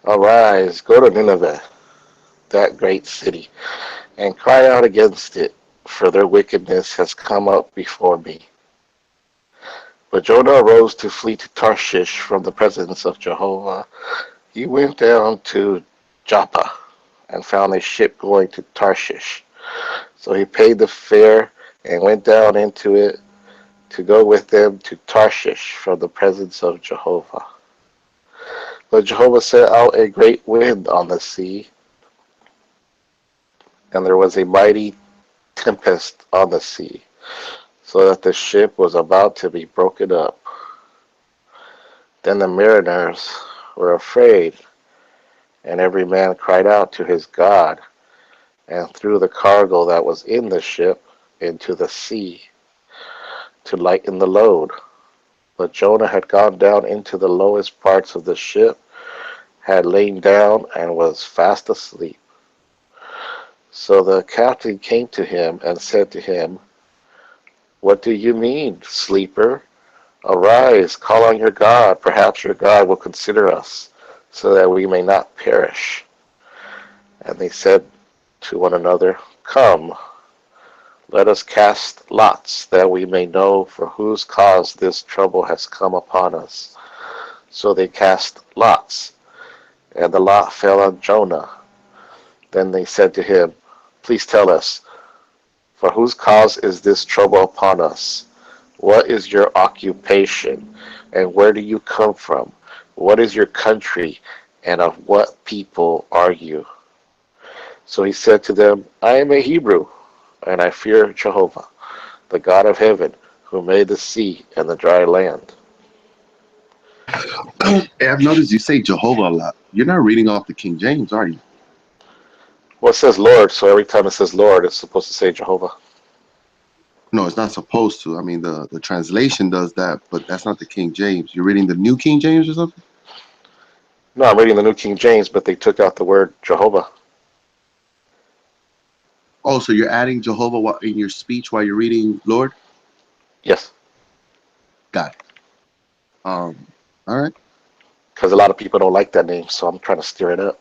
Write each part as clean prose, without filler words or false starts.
Arise, go to Nineveh, that great city, and cry out against it, for their wickedness has come up before me. But Jonah arose to flee to Tarshish from the presence of Jehovah. He went down to Joppa and found a ship going to Tarshish. So he paid the fare and went down into it to go with them to Tarshish from the presence of Jehovah. But Jehovah sent out a great wind on the sea, and there was a mighty tempest on the sea, so that the ship was about to be broken up. Then the mariners were afraid, and every man cried out to his God, and threw the cargo that was in the ship into the sea to lighten the load. But Jonah had gone down into the lowest parts of the ship, had lain down, and was fast asleep. So the captain came to him and said to him, What do you mean, sleeper? Arise, call on your God. Perhaps your God will consider us, so that we may not perish. And they said to one another, Come, let us cast lots, that we may know for whose cause this trouble has come upon us. So they cast lots, and the lot fell on Jonah. Then they said to him, Please tell us, for whose cause is this trouble upon us? What is your occupation, and where do you come from? What is your country, and of what people are you? So he said to them, I am a Hebrew, and I fear Jehovah, the God of heaven, who made the sea and the dry land. Hey, I've noticed you say Jehovah a lot. You're not reading off the King James, are you? Well, it says Lord, so every time it says Lord, it's supposed to say Jehovah. No, it's not supposed to. I mean, the translation does that, but that's not the King James. You're reading the New King James or something? No, I'm reading the New King James, but they took out the word Jehovah. Oh, so you're adding Jehovah in your speech while you're reading Lord? Yes, Got it. All right. because a lot of people don't like that name, so I'm trying to stir it up.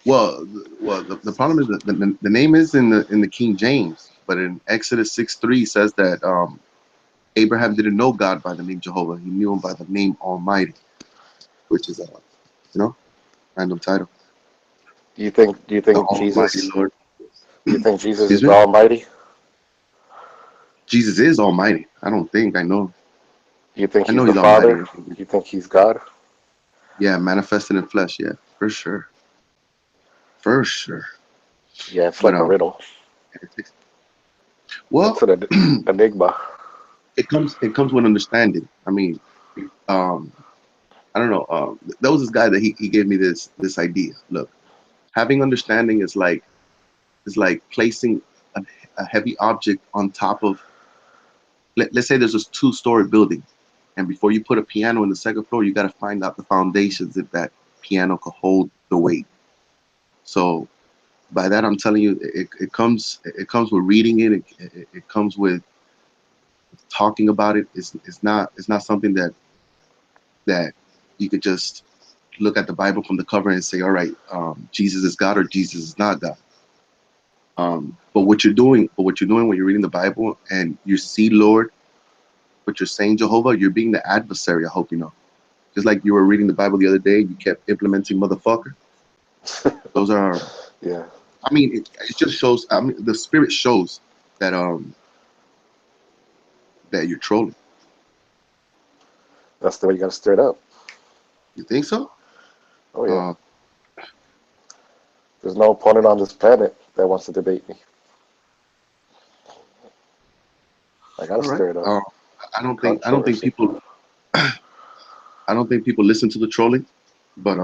The problem is that the name is in the King James, but in Exodus 6:3 says that Abraham didn't know God by the name Jehovah. He knew him by the name Almighty, which is a random title. Do you think? Do you The think Almighty Jesus? Lord. Do you think Jesus Excuse is the me. Almighty? Jesus is Almighty. I don't think I know. Do you think I he's know the he's Almighty. Father? Do you think he's God? Yeah, manifested in flesh. Yeah, for sure, for sure. Yeah, it's But like a riddle. It's well, an enigma. it comes with understanding. I mean, um, I don't know. There was this guy that he gave me this idea. Look, having understanding is like placing a, a heavy object on top of. Let's say there's this two-story building, and before you put a piano in the second floor, you got to find out the foundations if that piano could hold the weight. So by that, I'm telling you, it comes with reading it. It comes with talking about it. It's not something that you could just look at the Bible from the cover and say, all right, Jesus is God or Jesus is not God. But what you're doing when you're reading the Bible and you see Lord, but you're saying Jehovah, you're being the adversary. I hope you know. Just like you were reading the Bible the other day, you kept implementing motherfucker. Those are, Yeah, I mean, it just shows. I mean, the spirit shows that that you're trolling. that's the way you gotta stir it up. You think so? Oh yeah. Uh, There's no opponent on this planet that wants to debate me. I gotta all right. stir it up. I don't think Controversy. people I don't think people listen to the trolling, but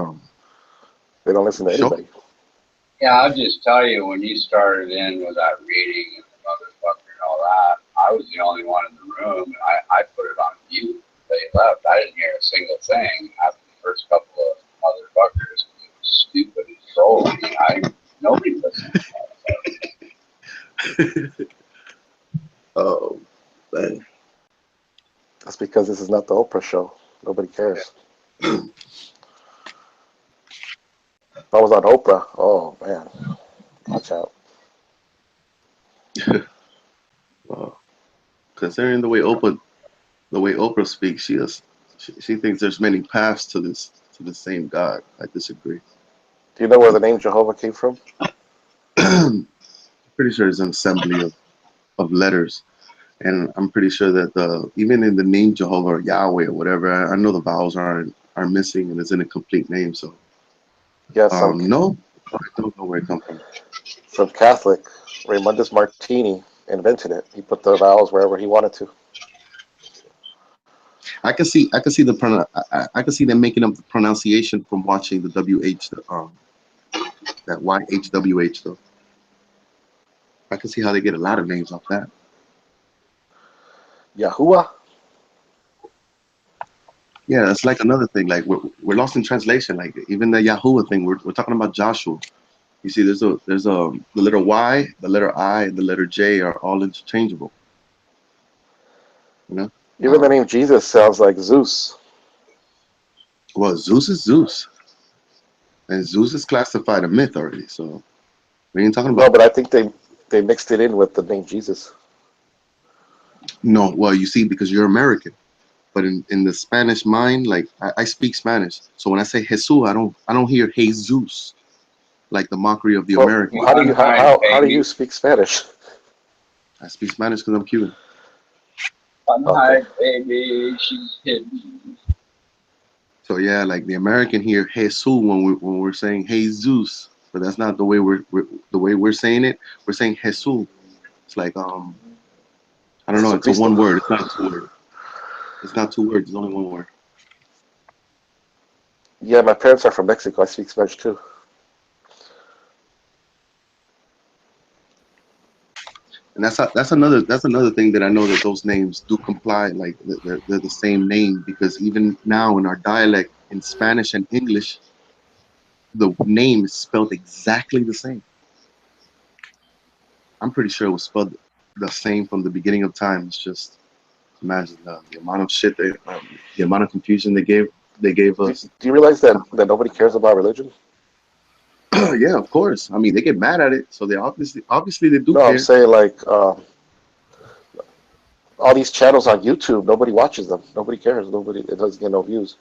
They don't listen to show. anybody. Yeah, I'll just tell you, when you started in with that reading and the motherfucker and all that, I was the only one in the room, and I put it on mute. They left. I didn't hear a single thing after the first couple of motherfuckers. It was stupid as troll. I mean, nobody listened to that stuff. Oh man. That's because this is not the Oprah show. Nobody cares. I was on Oprah. Oh man, watch out. Well, considering the way Oprah speaks, she thinks there's many paths to the same God. I disagree. Do you know where the name Jehovah came from? Pretty sure it's an assembly of letters, and I'm pretty sure that the even in the name Jehovah or Yahweh or whatever, I know the vowels are missing and it's in a complete name. So Yeah, no, I don't know where it comes from. some Catholic, Raymondus Martini, invented it. He put the vowels wherever he wanted to. I can see I can see them making up the pronunciation from watching the that YHWH though. I can see how they get a lot of names off that. Yahuwah? Yeah, that's like another thing. Like we're lost in translation. Like even the Yahuwah thing, we're talking about Joshua. You see, there's the letter Y, the letter I, and the letter J are all interchangeable. You know. Even the name Jesus sounds like Zeus. Well, Zeus is Zeus, and Zeus is classified a myth already. So what are you talking No, about? but I think they mixed it in with the name Jesus. No, well, you see, because you're American, but in the Spanish mind, like I speak Spanish, so when I say Jesus, I don't hear Jesus like the mockery of the Well, American. how do you speak Spanish? I speak Spanish because I'm Cuban. Okay. Unhide, baby, she's hidden. So yeah, like the American here, Jesus when we're saying Jesus, but that's not the way the way we're saying it. We're saying Jesus. It's like I don't know. It's a Jesucristo. one word. It's not two words. It's not two words. It's only one word. Yeah, my parents are from Mexico. I speak Spanish too. And that's another thing that I know that those names do comply. Like they're the same name because even now in our dialect in Spanish and English, the name is spelled exactly the same. I'm pretty sure it was spelled the same from the beginning of time. It's just imagine the amount of shit the amount of confusion they gave us. Do you realize that nobody cares about religion? Yeah, of course. I mean, they get mad at it, so they obviously they do No, I'm care. saying like all these channels on YouTube, nobody watches them. Nobody cares. Nobody. It doesn't get no views.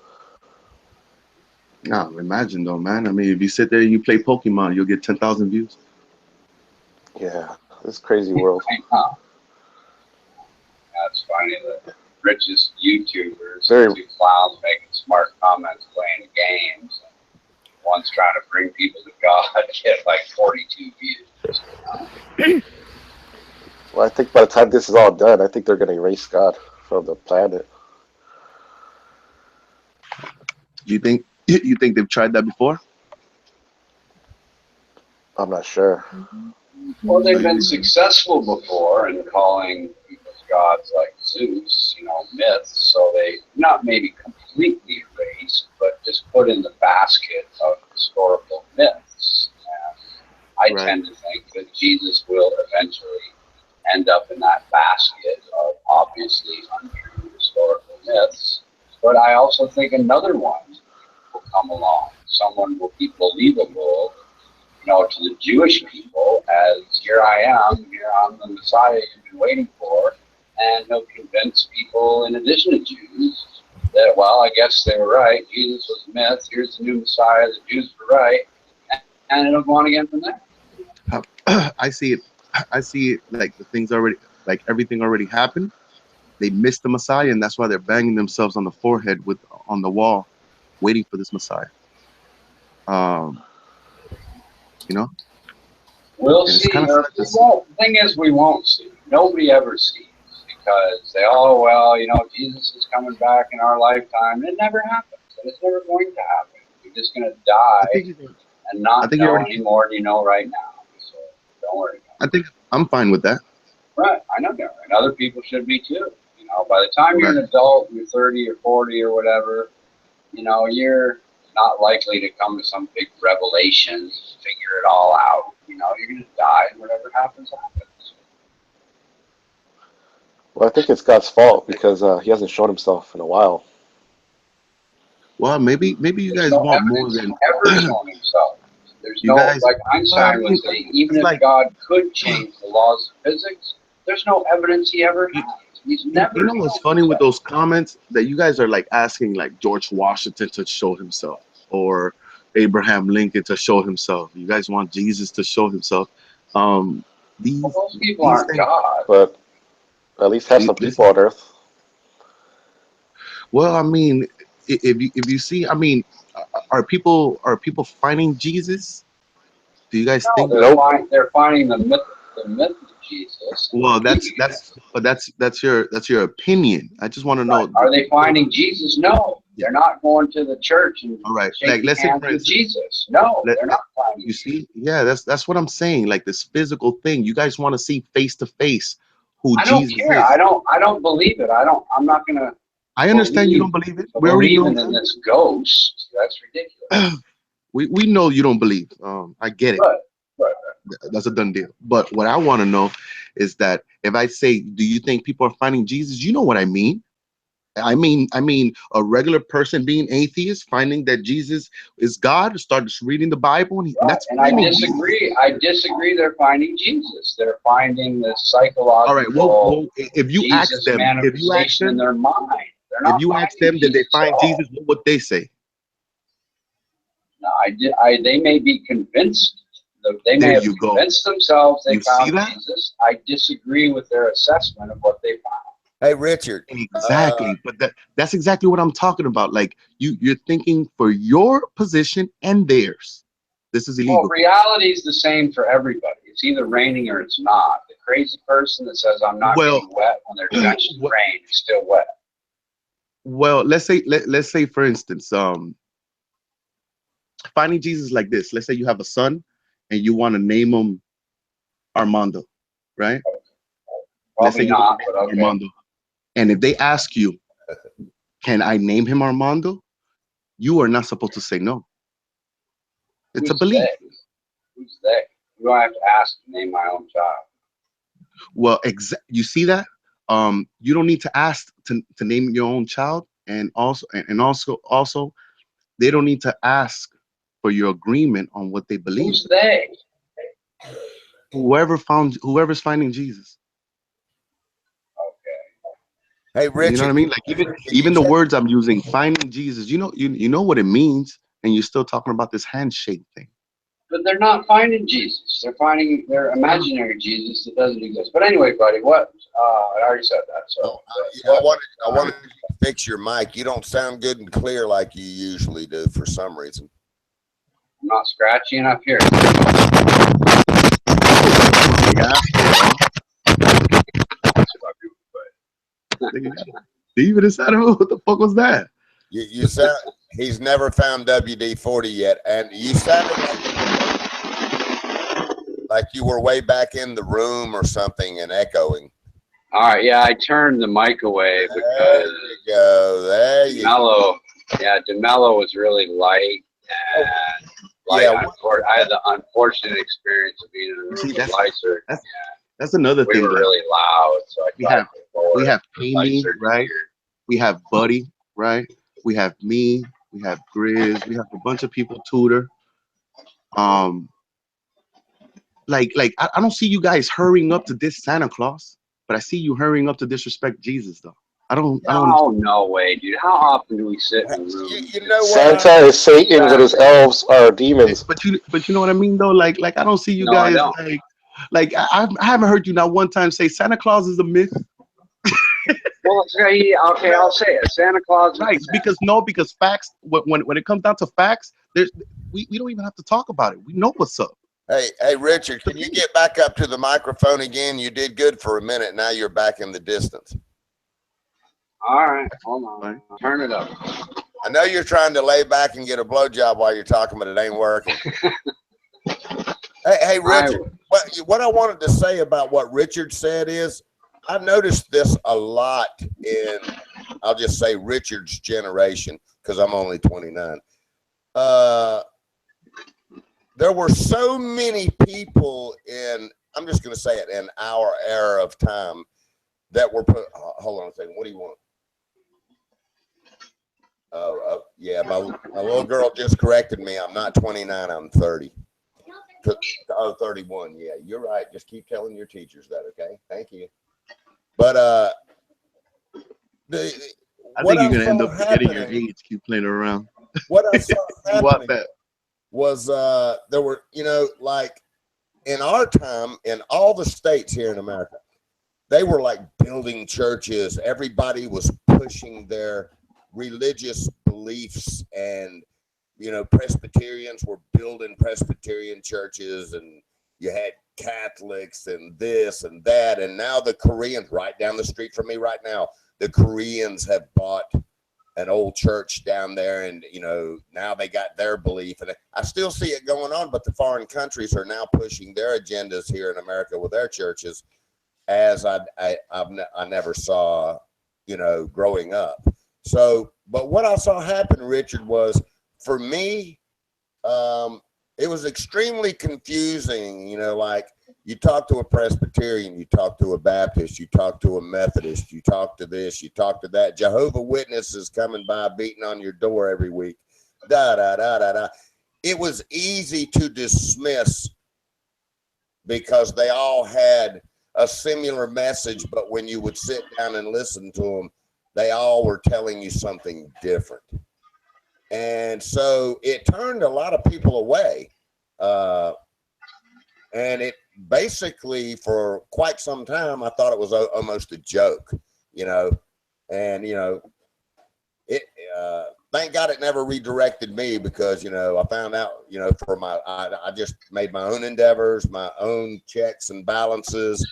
Nah, imagine though, man. I mean, if you sit there and you play Pokemon, you'll get 10,000 views. Yeah, this crazy world. Huh. That's funny. The richest YouTubers, Very. two clowns making smart comments playing games. One's trying to bring people to God, get like 42 views. Well, I think by the time this is all done, I think they're going to erase God from the planet. You think they've tried that before? I'm not sure. Well, they've been successful before in calling people's gods like Zeus, myths. So they not maybe completely erased, but just put in the basket of historical myths. And I Right. tend to think that Jesus will eventually end up in that basket of obviously untrue historical myths. But I also think another one will come along. Someone will be believable, to the Jewish people as here I'm the Messiah you've been waiting for, and he'll convince people in addition to Jews that, well, I guess they were right. Jesus was a myth. Here's the new Messiah. The Jews were right, and it'll go on again from there. I see it. I see it like the things already, like everything already happened. They missed the Messiah, and that's why they're banging themselves on the forehead on the wall, waiting for this Messiah. Um, you know, We'll and it's kind see, of or sad we to see. won't. The thing is, we won't see. Nobody ever sees because they Jesus is coming back in our lifetime. It never happens, and it's never going to happen. You're just going to I die think and I not think you know already. any more than you know right now. So don't worry about I think I'm fine with that. it. Right, I know that, and other people should be too. By the time you're Right. an adult, you're 30 or 40 or whatever, you're not likely to come to some big revelation, figure it all out. You're going to die, and whatever happens, happens. Well, I think it's God's fault because he hasn't shown himself in a while. Well, maybe you There's guys no want more evidence than. he's ever shown himself. There's You no, guys, like well, I Einstein mean, was saying, even it's if like God could change the laws of physics, there's no evidence he ever has. He's never you know what's shown funny with himself. those comments that you guys are like asking like George Washington to show himself or Abraham Lincoln to show himself. You guys want Jesus to show himself. Um, Well, these those people these aren't things. God. But at least have some Listen, people on Earth. well, I mean, if you see, I mean, are people finding Jesus? Do you guys No, think? Nope. they're finding the myth of Jesus and Well, believing in it. but that's your opinion. I just want to Right. know. Are they finding Jesus? No. Yeah. They're not going to the church and All right. Like shaking let's say hands for with instance, Jesus. No, let, they're let not finding you Jesus. see, yeah, that's what I'm saying. Like this physical thing. You guys want to see face to face who I don't Jesus care. is. I don't believe it. I'm not gonna I understand you believe don't believe it. We already know believing in this ghost. That's ridiculous. that. We know you don't believe. I get it. Right. Right. That's a done deal. But what I want to know is that if I say, do you think people are finding Jesus? You know what I mean. I mean, a regular person being atheist, finding that Jesus is God, starts reading the Bible, and Right. that's And I finding Jesus. disagree. I disagree. They're finding Jesus. They're finding the All right. Well, psychological if you ask Jesus them, manifestation in their mind. They're if not you ask finding them, did they Jesus at find all. Jesus? What would they say? No, they may be convinced. They may There have you go. convinced themselves they You see found that? Jesus. I disagree with their assessment of what they found. Hey, Richard. Exactly. But that's exactly what I'm talking about. Like you're thinking for your position and theirs. This is Well, illegal. reality is the same for everybody. It's either raining or it's not. The crazy person that says I'm not Well, getting wet when they're drenched in well, rain is still wet. well, let's say for instance, finding Jesus like this. Let's say you have a son and you want to name him Armando, right? Let's say Probably you want not, to but name him okay. Armando. And if they ask you, can I name him Armando? You are not supposed to say no. It's a Who's belief. they? Who's they? Who do I have to ask to name my own child? Well, you see that? You don't need to ask to name your own child, and also they don't need to ask for your agreement on what they believe. Who's they? Whoever's finding Jesus. Okay. Hey, You know what I Richard. mean? Like Can you even the check? words I'm using, finding Jesus. You know what it means, and you're still talking about this handshake thing. But they're not finding Jesus. They're finding their imaginary Jesus that doesn't exist. But anyway, buddy, what? I already said that. So, Oh, yeah, what? I wanted you to fix your mic. You don't sound good and clear like you usually do for some reason. I'm not scratchy enough here. Yeah. Even inside of what the fuck was that? You sound. He's never found WD-40 yet, and you sounded like you were way back in the room or something and echoing. All right, yeah, I turned the mic away There because you go. There you go. DeMello was really light and light. Yeah. I had the unfortunate experience of being in a room See, with Lyser. that's another We thing. were Like really loud, so I we tried have to lower we it. have Amy, Lyser right? here. We have Buddy, right? We have me. We have Grizz. We have a bunch of people. Tutor. Um, I don't see you guys hurrying up to diss Santa Claus, but I see you hurrying up to disrespect Jesus, though. I don't Oh, understand. no way, dude. How often do we sit in the room? You know what? Santa is Satan, but his elves are demons. But you know what I mean, though. Like I don't see you No, I guys don't. I haven't heard you not one time say Santa Claus is a myth. Well, okay, I'll say it. Santa Claus is Right? Because facts. When it comes down to facts, we don't even have to talk about it. We know what's up. Hey, Richard, can you get back up to the microphone again? You did good for a minute. Now you're back in the distance. All right, hold on. Right. Turn it up. I know you're trying to lay back and get a blowjob while you're talking, but it ain't working. Hey, Richard, what I wanted to say about what Richard said is I noticed this a lot in, I'll just say Richard's generation, because I'm only 29. There were so many people I'm just going to say it, in our era of time that were put, hold on a second, what do you want? Yeah, my little girl just corrected me. I'm not 29, I'm 30. Oh, 31. Yeah, you're right. Just keep telling your teachers that, okay? Thank you. But I what think I you're gonna end saw up forgetting your happening, age. Keep playing around. what I saw You want happening that? was there were, like in our time in all the states here in America, they were like building churches. Everybody was pushing their religious beliefs, and Presbyterians were building Presbyterian churches, and you had Catholics and this and that. And now the Koreans, right down the street from me right now, the Koreans have bought an old church down there, and now they got their belief, and I still see it going on. But the foreign countries are now pushing their agendas here in America with their churches, as I never saw, growing up. So, but what I saw happen, Richard, was for me, it was extremely confusing. Like you talk to a Presbyterian, you talk to a Baptist, you talk to a Methodist, you talk to this, you talk to that. Jehovah Witnesses coming by beating on your door every week. Da da da da da. It was easy to dismiss because they all had a similar message, but when you would sit down and listen to them, they all were telling you something different. And so it turned a lot of people away. And it basically, for quite some time, I thought it was almost a joke, and, it, thank God it never redirected me, because, I found out, I just made my own endeavors, my own checks and balances.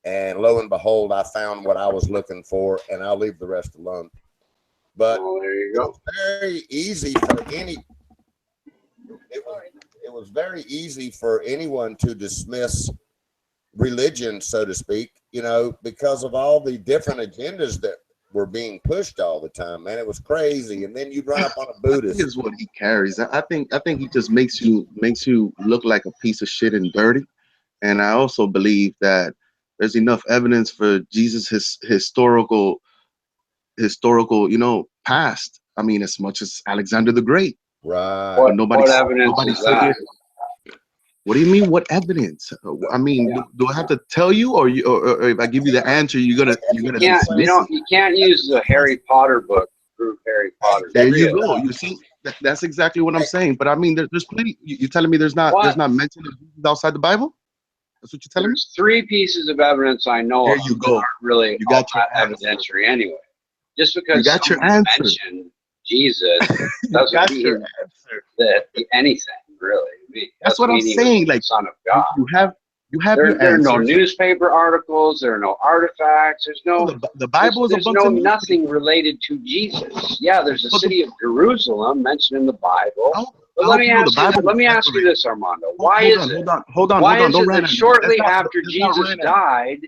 And lo and behold, I found what I was looking for, and I'll leave the rest alone. But there you go. very easy for it was very easy for anyone to dismiss religion, so to speak, because of all the different agendas that were being pushed all the time, man. It was crazy. And then you'd run up on a Buddhist. Here's what he carries. I think he just makes you look like a piece of shit and dirty. And I also believe that there's enough evidence for Jesus' historical, past. I mean, as much as Alexander the Great. Right. What evidence is that? What do you mean? What evidence? I mean, do I have to tell you, or if I give you the answer, you're gonna dismiss it? You can't use the Harry Potter book to prove Harry Potter. There you go. You see, that's exactly what I'm saying. But I mean, there's plenty. You're telling me there's not mention of Jesus outside the Bible? That's what you're telling me? There's 3 pieces of evidence I know There of you go. that aren't really You got all your that evidentiary anyway. Just because you got your someone answer. mentioned Jesus doesn't got mean your answer. that anything really. That's what I'm saying. Like, Son of God. you have your There are no answers. newspaper articles. There are no artifacts. There's no. The Bible is a there's bunch no of nothing related to Jesus. Yeah, there's a city of Jerusalem mentioned in the Bible. But let me ask you this, Armando. Why is it that shortly after Jesus died,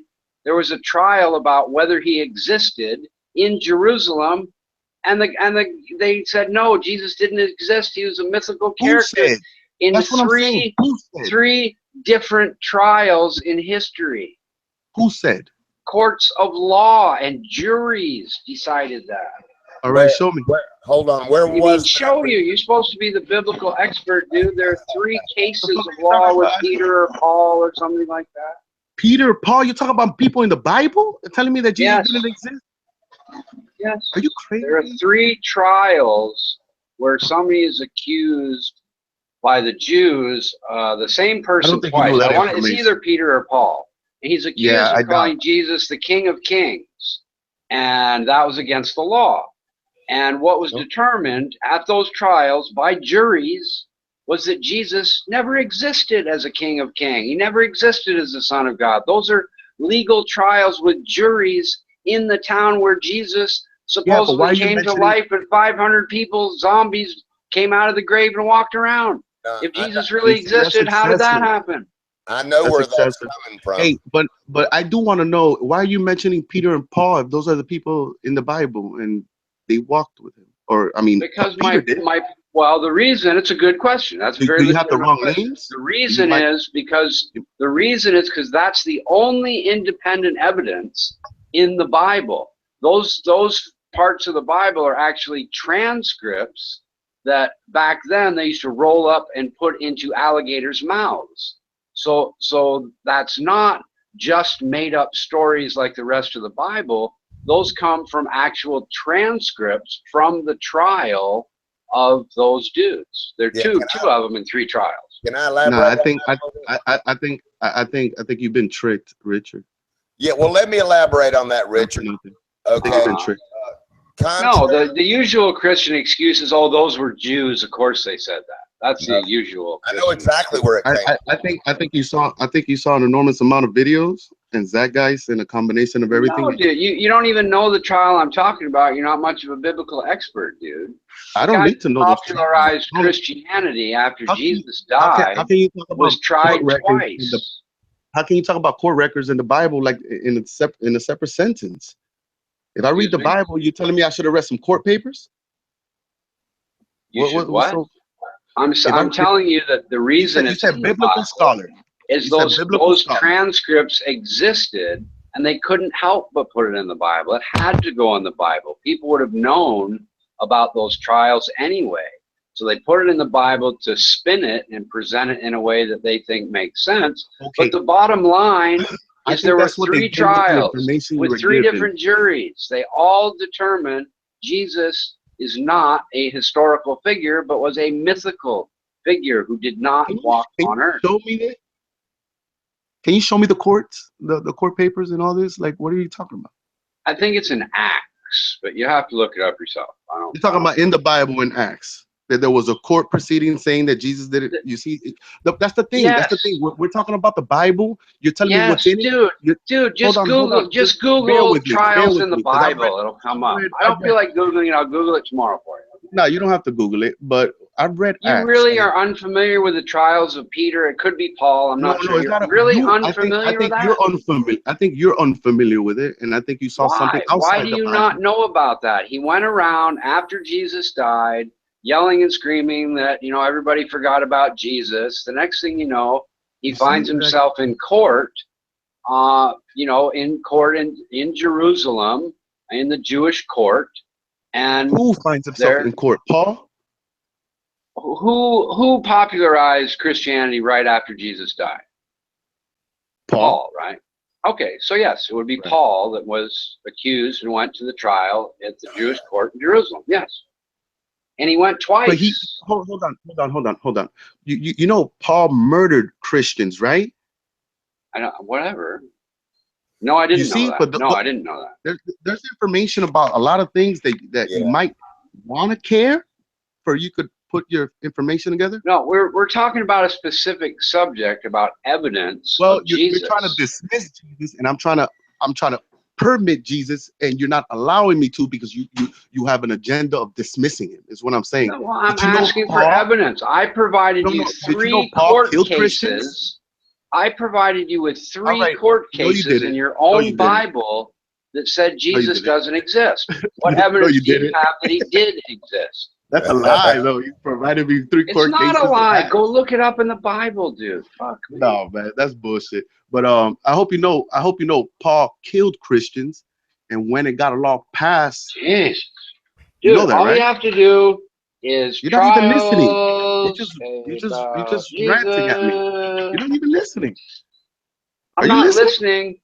there was a trial about whether he existed in Jerusalem, and they said no, Jesus didn't exist. He was a mythical character in three different trials in history. Who said? Courts of law and juries decided that. All right, show me. Hold on. Where was show you? You're supposed to be the biblical expert, dude. There are 3 cases of law with Peter or Paul or something like that. Peter, Paul, you're talking about people in the Bible telling me that Jesus didn't exist? Yes. Are you crazy? There are 3 trials where somebody is accused by the Jews, the same person twice. It's either Peter or Paul. And he's accused of calling Jesus the King of Kings. And that was against the law. And what was determined at those trials by juries was that Jesus never existed as a King of Kings. He never existed as the Son of God. Those are legal trials with juries in the town where Jesus supposedly came to life, and 500 people, zombies, came out of the grave and walked around. If Jesus really existed, how did that happen? I know where that's coming from. Hey, but I do want to know, why are you mentioning Peter and Paul if those are the people in the Bible and they walked with him? Or, I mean, because the reason, it's a good question. That's do you have the wrong names? The reason is because that's the only independent evidence in the Bible. Those parts of the Bible are actually transcripts that back then they used to roll up and put into alligators' mouths. So that's not just made up stories like the rest of the Bible. Those come from actual transcripts from the trial of those dudes. There are Yeah, two of them in 3 trials. Can I No, elaborate? I think you've been tricked, Richard. Yeah, well, let me elaborate on that, Not for Richard. nothing. I think you've Okay. been tricked. No, the usual Christian excuse is, oh, those were Jews. Of course they said that. That's the usual. I know exactly where it came. I think you saw an enormous amount of videos and Zeitgeist and a combination of everything. No, dude, you don't even know the trial I'm talking about. You're not much of a biblical expert, dude. I don't need to know this. Popularized Christianity after Jesus How died can you talk about was tried court records twice. how can you talk about court records in the Bible like in a separate sentence? If I read the Bible, you're telling me I should have read some court papers? What? I'm telling you that the reason it's in the Bible is those transcripts existed, and they couldn't help but put it in the Bible. It had to go in the Bible. People would have known about those trials anyway. So they put it in the Bible to spin it and present it in a way that they think makes sense. Okay. But the bottom line is there were 3 trials with 3 different juries. They all determined Jesus is not a historical figure, but was a mythical figure who did not walk on earth. Show me that. Can you show me the courts, the court papers and all this? Like, what are you talking about? I think it's in Acts, but you have to look it up yourself. You're talking about in the Bible in Acts that there was a court proceeding saying that Jesus did it. You see, that's the thing. Yes. That's the thing. We're talking about the Bible. You're telling me what's in it. Dude, just Google trials in the Bible. It'll come up. I don't feel like Googling it. I'll Google it tomorrow for you. No, you don't have to Google it, but I've read Acts. You really are unfamiliar with the trials of Peter. It could be Paul. I'm not sure. You're really unfamiliar with that? You're unfamiliar. I think you're unfamiliar with it, and I think you saw something outside. Why do you not know about that? He went around after Jesus died, yelling and screaming that, everybody forgot about Jesus. The next thing you know, he finds himself in court, in court in Jerusalem, in the Jewish court. And who finds himself in court? Paul? Who popularized Christianity right after Jesus died? Paul, right? Okay, so yes, it would be Paul that was accused and went to the trial at the Jewish court in Jerusalem. Yes. And he went twice. But hold on. You know Paul murdered Christians, right? I know, whatever. No, I didn't know that. I didn't know that. There's information about a lot of things that you might want to care for. You could put your information together. No, we're talking about a specific subject about evidence. Well, you're trying to dismiss Jesus, and I'm trying to permit Jesus, and you're not allowing me to because you have an agenda of dismissing him. Is what I'm saying. No, well, I'm asking for evidence. I provided you 3 court cases. Christians? I provided you with 3 court cases in your own Bible that said Jesus doesn't exist. What evidence do you have that he did exist? That's a lie, though. You provided me 3 court cases. It's not a lie. Go look it up in the Bible, dude. Fuck me. No, man, that's bullshit. But I hope you know Paul killed Christians, and when it got a law passed, jeez, dude, all you have to do is you're not even listening. You're just ranting at me. You're not even listening. I'm not listening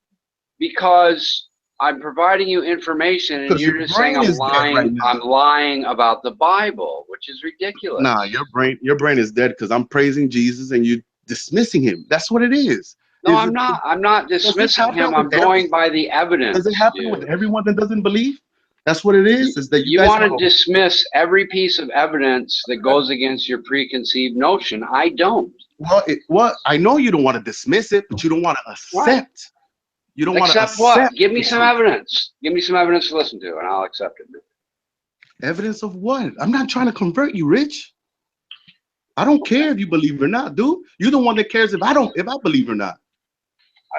because I'm providing you information, and you're just saying I'm lying. Right, I'm lying about the Bible, which is ridiculous. Nah, your brain is dead because I'm praising Jesus and you're dismissing him. That's what it is. No, I'm not. I'm not dismissing him. I'm going by the evidence. Does it happen with everyone that doesn't believe? That's what it is. Is that you want to dismiss every piece of evidence that goes against your preconceived notion? I don't. Well, I know you don't want to dismiss it, but you don't want to accept. Right. You don't want to accept what? Give me some evidence. Give me some evidence to listen to, and I'll accept it. Evidence of what? I'm not trying to convert you, Rich. I don't care if you believe or not, dude. You're the one that cares if I believe or not.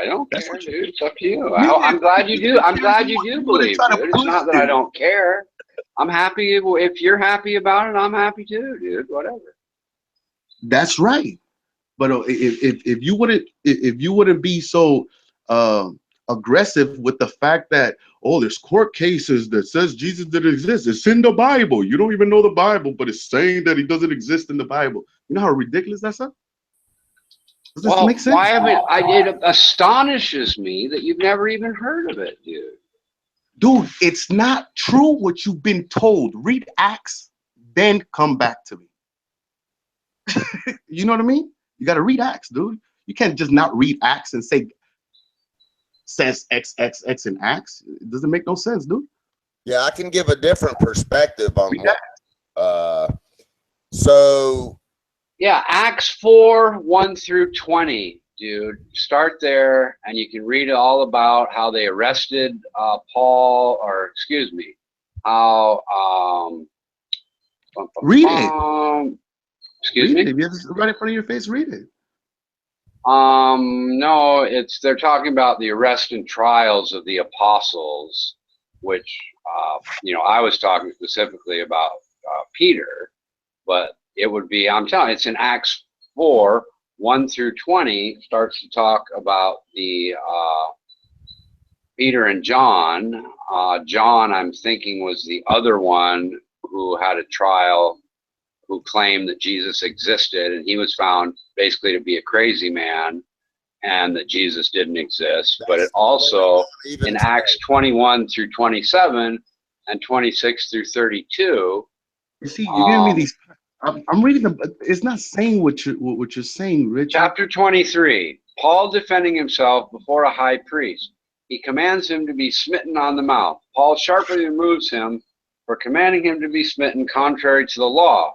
I don't care, dude. It's up to you. I'm glad you do. I'm glad you do believe, dude. It's not that I don't care. I'm happy if you're happy about it. I'm happy too, dude. Whatever. That's right. But if you wouldn't be so aggressive with the fact that oh, there's court cases that says Jesus didn't exist. It's in the Bible. You don't even know the Bible, but it's saying that he doesn't exist in the Bible. You know how ridiculous that's? Does this Well, make sense? why haven't it astonishes me that you've never even heard of it, dude. Dude, it's not true what you've been told. Read Acts, then come back to me. You know what I mean? You got to read Acts, dude. You can't just not read Acts and say says X in Acts. It doesn't make no sense, dude. Yeah, I can give a different perspective on Read what, so Yeah, Acts 4, 1 through 20, dude. Start there, and you can read all about how they arrested Paul, or excuse me, how Read it. Excuse me. If you have this right in front of your face, read it. No, they're talking about the arrest and trials of the apostles, which I was talking specifically about Peter, but it would be, I'm telling you, it's in Acts 4, 1 through 20, starts to talk about the Peter and John. John, I'm thinking, was the other one who had a trial, who claimed that Jesus existed, and he was found basically to be a crazy man and that Jesus didn't exist. But it also, in Acts 21 through 27 and 26 through 32, you see, you're giving me these. I'm reading them. It's not saying what you're saying, Richard. Chapter 23, Paul defending himself before a high priest. He commands him to be smitten on the mouth. Paul sharply removes him for commanding him to be smitten contrary to the law,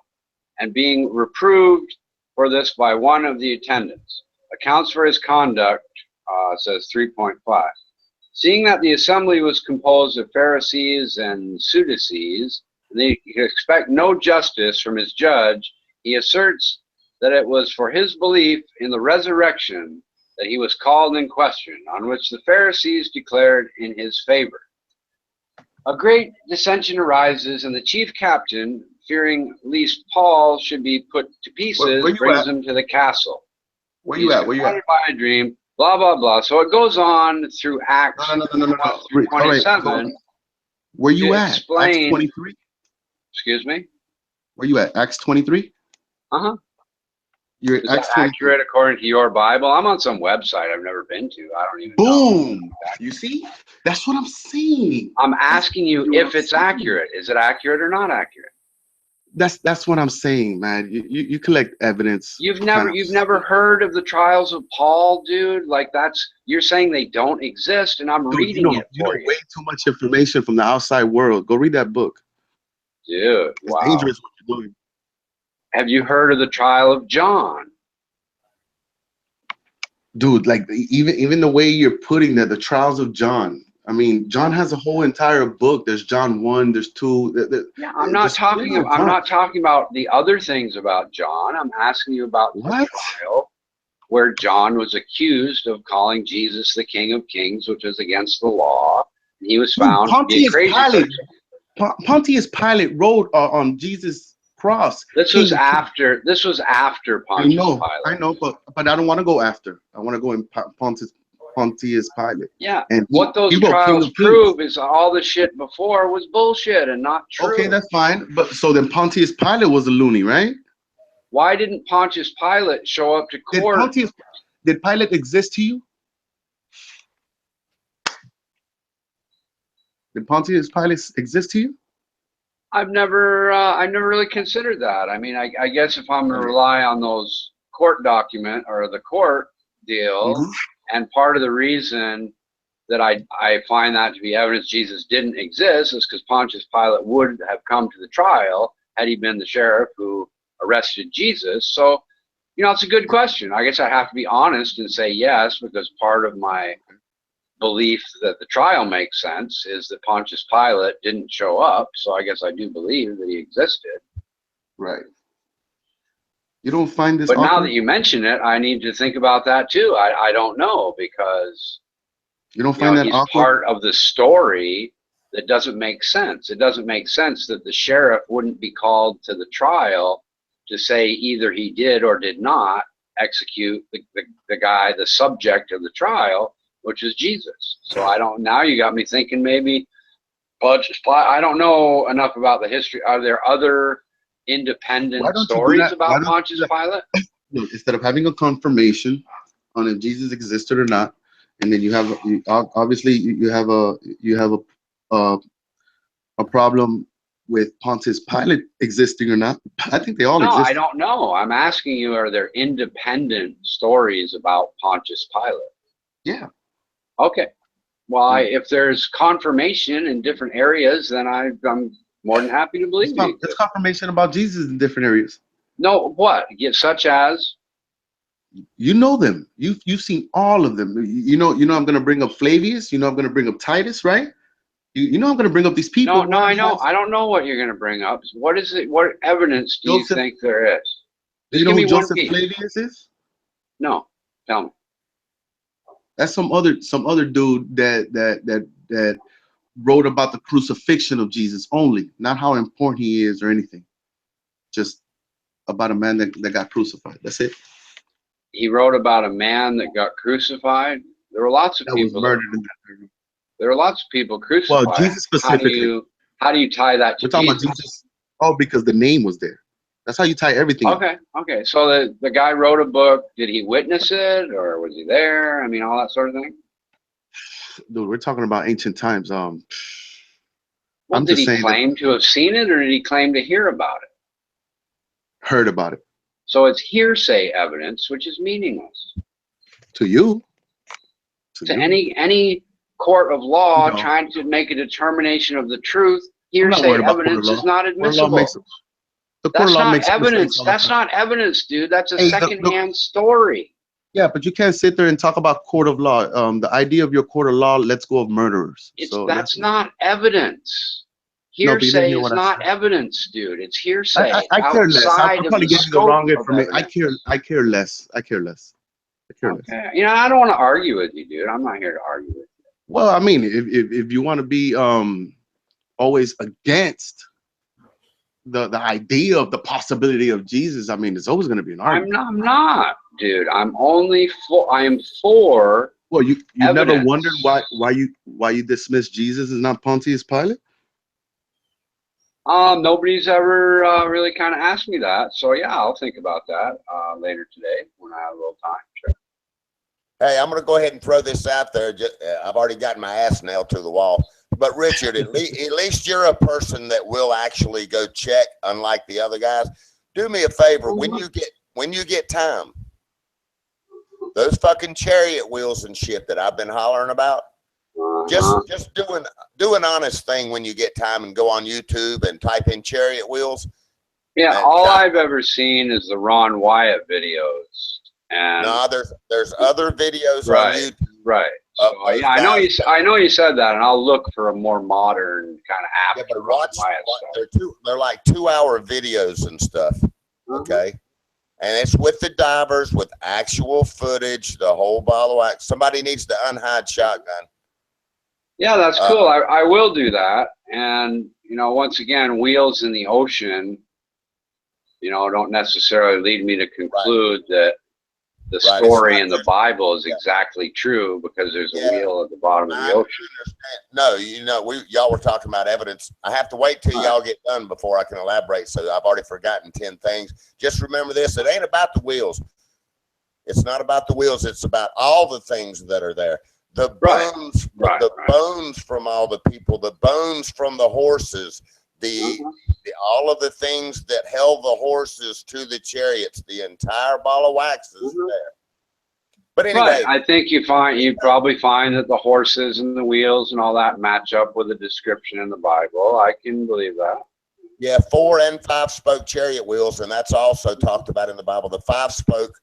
and being reproved for this by one of the attendants. Accounts for his conduct, says 3.5. Seeing that the assembly was composed of Pharisees and Sadducees, and they expect no justice from his judge, he asserts that it was for his belief in the resurrection that he was called in question, on which the Pharisees declared in his favor. A great dissension arises, and the chief captain, fearing lest Paul should be put to pieces, brings him to the castle. Where you at? Where you at? By a dream, blah, blah, blah. So it goes on through Acts No. 27. Right. Where you at? Explain. Acts 23? Excuse me? Where you at? Acts 23? Uh-huh. You're Is at Acts that 23? accurate according to your Bible? I'm on some website I've never been to. I don't even Boom! know. You see? That's what I'm saying. I'm asking you if it's accurate. Is it accurate or not accurate? That's what I'm saying, man. You collect evidence. You've never heard of the trials of Paul, dude? Like, you're saying they don't exist, and I'm reading it You for know you. way too much information from the outside world. Go read that book. Dude, It's wow. dangerous what you're doing. Have you heard of the trial of John? Dude, like even the way you're putting that, the trials of John. I mean, John has a whole entire book. There's John 1, there's 2. Yeah, I'm not talking about the other things about John. I'm asking you about the trial where John was accused of calling Jesus the King of Kings, which was against the law. And he was found to be a crazy person. Pontius Pilate wrote on Jesus' cross. This was after Pontius Pilate. I know, but I don't want to go after. I want to go in Pontius Pilate. Yeah, and what those trials prove is all the shit before was bullshit and not true. Okay, that's fine. But so then Pontius Pilate was a loony, right? Why didn't Pontius Pilate show up to court? Did Pilate exist to you? Did Pontius Pilate exist to you? I've never really considered that. I mean, I guess if I'm going to rely on those court document or the court deal, and part of the reason that I find that to be evidence Jesus didn't exist is because Pontius Pilate would have come to the trial had he been the sheriff who arrested Jesus. So, it's a good question. I guess I have to be honest and say yes, because part of my belief that the trial makes sense is that Pontius Pilate didn't show up. So I guess I do believe that he existed. Right. You don't find this But awkward? now that you mention it, I need to think about that too. I don't know, because you don't find that he's awkward? part of the story that doesn't make sense. It doesn't make sense that the sheriff wouldn't be called to the trial to say either he did or did not execute the guy, the subject of the trial, which is Jesus. So I don't. Now you got me thinking maybe Pontius Pilate. I don't know enough about the history. Are there other independent Why don't you do stories that? Why about don't you Pontius do that? Pilate? No, instead of having a confirmation on if Jesus existed or not, and then you have obviously you have a a problem with Pontius Pilate existing or not. I think they all No, I exist. don't know. I'm asking you, are there independent stories about Pontius Pilate? Yeah. Okay. Well, Yeah. if there's confirmation in different areas, then I'm more than happy to believe you. It's confirmation about Jesus in different areas. No, what? Such as? You know them. You've seen all of them. You know I'm gonna bring up Flavius. You know I'm gonna bring up Titus, right? You know I'm gonna bring up these people. No, I know. I don't know what you're going to bring up. What is it? What evidence do you Joseph. think there is? Do Just you know give who me one Joseph piece. Flavius is? No, tell me. That's some other dude that wrote about the crucifixion of Jesus only, not how important he is or anything. Just about a man that got crucified. That's it. He wrote about a man that got crucified. There were lots of That was people. murdered in that. There were lots of people crucified. Well, Jesus specifically. How do you tie that to We're talking Jesus? about Jesus. Oh, because the name was there. That's how you tie everything. Okay. So the guy wrote a book. Did he witness it, or was he there? I mean, all that sort of thing. Dude, we're talking about ancient times. Well, I'm did just he saying claim to have seen it, or did he claim to hear about it? heard about it. So it's hearsay evidence, which is meaningless To you. to any court of law No. trying to make a determination of the truth. I'm not Hearsay worried about court of evidence law. is not Court of law admissible. the court That's of law not makes mistakes evidence. all the That's time. not evidence, dude. That's a Hey, secondhand story. Yeah, but you can't sit there and talk about court of law. The idea of your court of law lets go of murderers. That's not evidence. No, but you didn't Hearsay hear is what I not said. evidence, dude. It's hearsay I care less. I outside of probably the gave you the wrong scope of information. evidence. I care less. I care less. Okay. You know, I don't want to argue with you, dude. I'm not here to argue with you. Well, I mean, if you want to be always against the idea of the possibility of Jesus, I mean, it's always going to be an argument. I'm not, dude. I am for. Well, you evidence. never wondered why you dismiss Jesus as not Pontius Pilate? Nobody's ever really kind of asked me that. So yeah, I'll think about that later today when I have a little time. Sure. Hey, I'm going to go ahead and throw this out there. I've already gotten my ass nailed to the wall. But Richard, at least you're a person that will actually go check, unlike the other guys. Do me a favor, when you get time, those fucking chariot wheels and shit that I've been hollering about, just do an honest thing when you get time and go on YouTube and type in chariot wheels. Yeah, all I've ever seen is the Ron Wyatt videos. And no, there's other videos on YouTube. Right. So, yeah, I know you said that, and I'll look for a more modern kind of app. Yeah, but watch, they're like 2-hour videos and stuff. Okay. And it's with the divers, with actual footage, the whole ball of wax. Somebody needs to unhide shotgun. Yeah, that's cool. I will do that. And, you know, once again, wheels in the ocean, you know, don't necessarily lead me to conclude that the story in the Bible is exactly true because there's a wheel at the bottom of the ocean. No, you know, y'all were talking about evidence. I have to wait till y'all get done before I can elaborate. So I've already forgotten 10 things. Just remember this: it ain't about the wheels. It's not about the wheels. It's about all the things that are there. The bones, bones from all the people, the bones from the horses, all of the things that held the horses to the chariots, the entire ball of wax is there. But anyway, I think you probably find that the horses and the wheels and all that match up with the description in the Bible. I can believe that. Yeah, 4 and 5 spoke chariot wheels, and that's also talked about in the Bible. The 5 spoke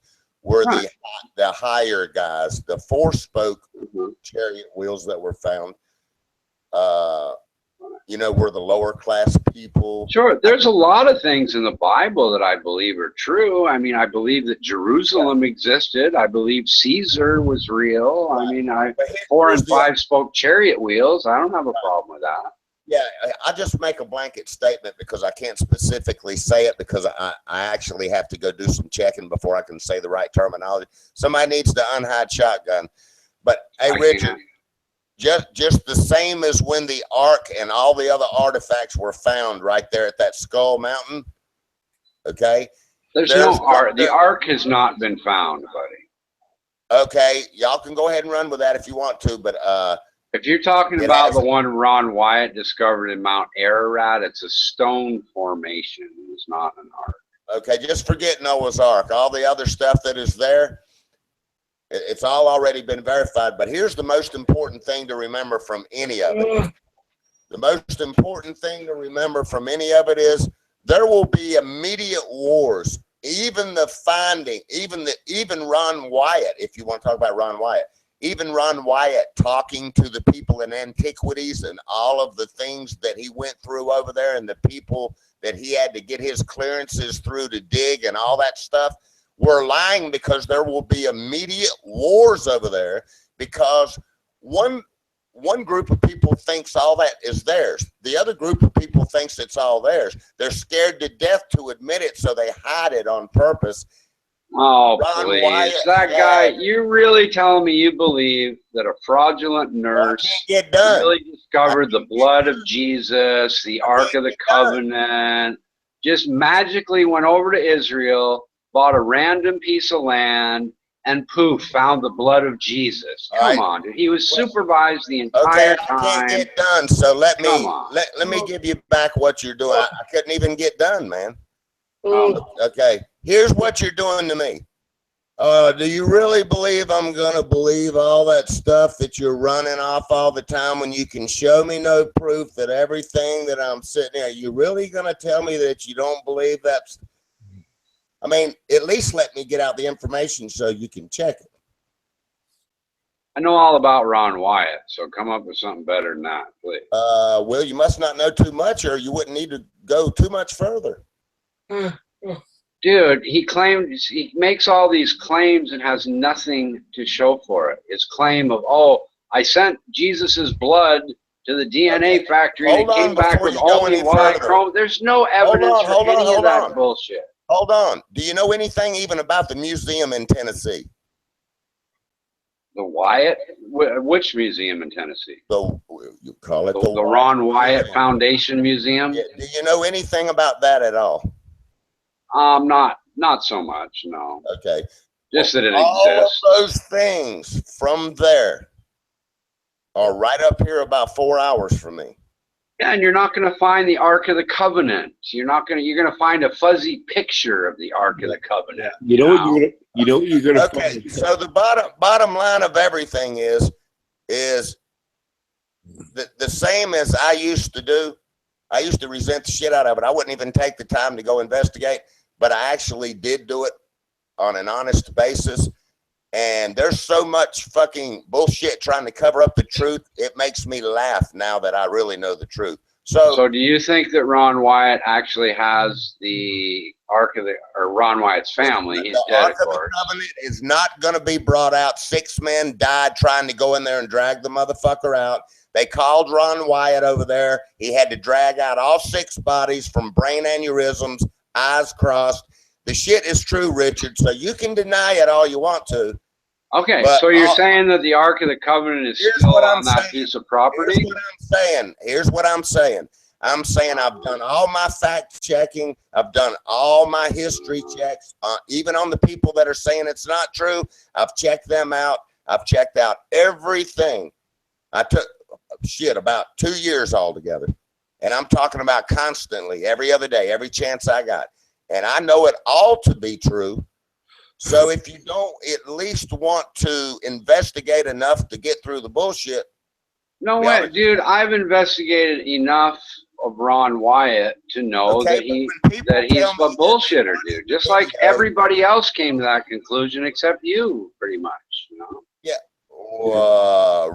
were the higher guys. The 4 spoke chariot wheels that were found, you know, were the lower class people. Sure, there's a lot of things in the Bible that I believe are true. I mean, I believe that Jerusalem existed. I believe Caesar was real. I mean, 4 and 5 spoke chariot wheels. I don't have a problem with that. Yeah, I just make a blanket statement because I can't specifically say it because I actually have to go do some checking before I can say the right terminology. Somebody needs to unhide shotgun. But hey, I Richard, can't. just the same as when the Ark and all the other artifacts were found right there at that Skull Mountain. Okay, There's there's no ark. The ark has not been found, buddy. okay. Y'all can go ahead and run with that if you want to, but If you're talking it about has, the one Ron Wyatt discovered in Mount Ararat, it's a stone formation. It's not an ark. okay. Just forget Noah's Ark. All the other stuff that is there, it's all already been verified. But here's the most important thing to remember from any of it. The most important thing to remember from any of it is there will be immediate wars. Even the finding, even Ron Wyatt, if you want to talk about Ron Wyatt, even Ron Wyatt talking to the people in antiquities and all of the things that he went through over there and the people that he had to get his clearances through to dig and all that stuff, were lying, because there will be immediate wars over there, because one group of people thinks all that is theirs. The other group of people thinks it's all theirs. They're scared to death to admit it, so they hide it on purpose. Oh, Ron please. Wyatt, That guy, you're really telling me you believe that a fraudulent nurse can't get done. really discovered the blood of Jesus, the Ark of the Covenant, just magically went over to Israel, bought a random piece of land, and poof, found the blood of Jesus. Come on, dude. He was supervised the entire time. I can't get done, so let Come me give you back what you're doing. I couldn't even get done, man. on. Okay, here's what you're doing to me. Do you really believe I'm gonna believe all that stuff that you're running off all the time when you can show me no proof that everything that I'm sitting there? Are you really gonna tell me that you don't believe that's? I mean, at least let me get out the information so you can check it. I know all about Ron Wyatt, so come up with something better than that, please. Well, you must not know too much, or you wouldn't need to go too much further. Dude, he makes all these claims and has nothing to show for it. His claim of, oh, I sent Jesus's blood to the DNA factory and it came back with only Y chromosome. There's no evidence for any of that bullshit. Hold on. Do you know anything even about the museum in Tennessee? The Wyatt? Which museum in Tennessee? So you call it the Ron Wyatt Foundation Museum? Yeah. Do you know anything about that at all? Not so much, no. Okay. Just that it all exists. All of those things from there are right up here about 4 hours from me. Yeah, and you're not going to find the Ark of the Covenant. You're going to find a fuzzy picture of the Ark of the Covenant. You know what you're going to okay, find. so the bottom line of everything is the same as I used to do. I used to resent the shit out of it. I wouldn't even take the time to go investigate, but I actually did do it on an honest basis. And there's so much fucking bullshit trying to cover up the truth. It makes me laugh now that I really know the truth. So do you think that Ron Wyatt actually has the Ark of the, or Ron Wyatt's family? He's dead, Ark of the Covenant is not going to be brought out. 6 men died trying to go in there and drag the motherfucker out. They called Ron Wyatt over there. He had to drag out all 6 bodies from brain aneurysms, eyes crossed. The shit is true, Richard. So you can deny it all you want to. Okay, but so you're saying that the Ark of the Covenant is still on that piece of property? Here's what I'm saying. I'm saying I've done all my fact checking. I've done all my history checks, even on the people that are saying it's not true. I've checked them out. I've checked out everything. I took about 2 years altogether. And I'm talking about constantly, every other day, every chance I got. And I know it all to be true. So if you don't at least want to investigate enough to get through the bullshit. No way, dude. I've investigated enough of Ron Wyatt to know that he's a bullshitter, dude. Just like everybody else came to that conclusion except you, pretty much. You know? Yeah.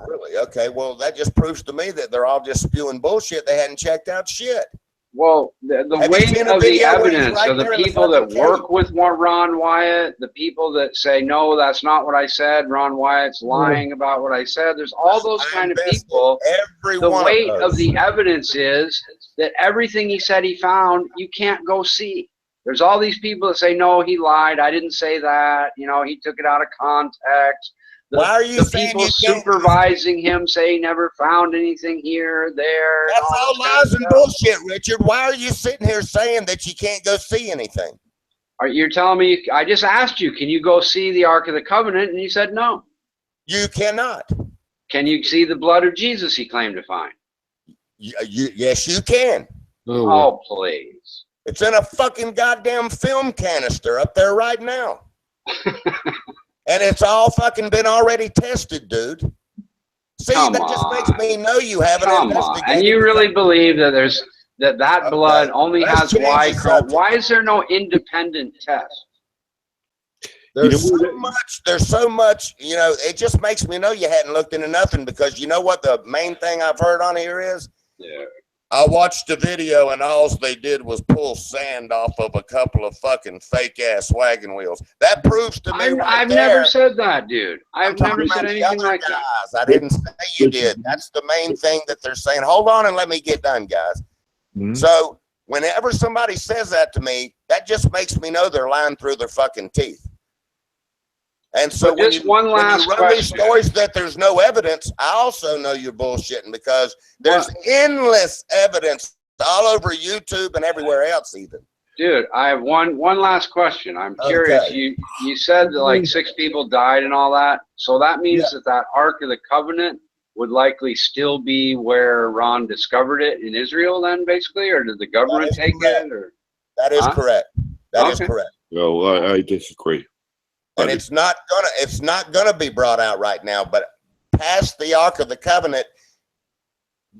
Really? Okay. Well, that just proves to me that they're all just spewing bullshit. They hadn't checked out shit. Well, the weight of the evidence of the people that work with Ron Wyatt, the people that say, no, that's not what I said, Ron Wyatt's lying about what I said, there's all those kind of people. The weight of the evidence is that everything he said he found, you can't go see. There's all these people that say, no, he lied, I didn't say that, you know, he took it out of context. Why are you the saying people you can't? supervising him say he never found anything here, there? And That's all all this kind of lies and stuff? bullshit, Richard. Why are you sitting here saying that you can't go see anything? You're telling me, I just asked you, can you go see the Ark of the Covenant? And you said no. You cannot. Can you see the blood of Jesus he claimed to find? Yes, you can. Oh, please. It's in a fucking goddamn film canister up there right now. And it's all fucking been already tested, dude. See, Come that just makes on. me know you haven't Come on. investigated. And you really believe that that Okay, blood only let's has change Y the chromosome? subject. Why is there no independent test? There's so much, you know, it just makes me know you hadn't looked into nothing, because you know what the main thing I've heard on here is? Yeah. I watched the video and all they did was pull sand off of a couple of fucking fake ass wagon wheels. That proves to me I've never said that, dude. I've never said anything like that. I didn't say you did. That's the main thing that they're saying. Hold on and let me get done, guys. Mm-hmm. So whenever somebody says that to me, that just makes me know they're lying through their fucking teeth. And so when you run these stories that there's no evidence, I also know you're bullshitting, because there's endless evidence all over YouTube and everywhere else even. Dude, I have one last question. I'm curious. Okay. You said that like 6 people died and all that. So that means that Ark of the Covenant would likely still be where Ron discovered it in Israel then, basically? Or did the government take it? Or that is correct. That is correct. No, I disagree. And it's not gonna be brought out right now, but past the Ark of the Covenant,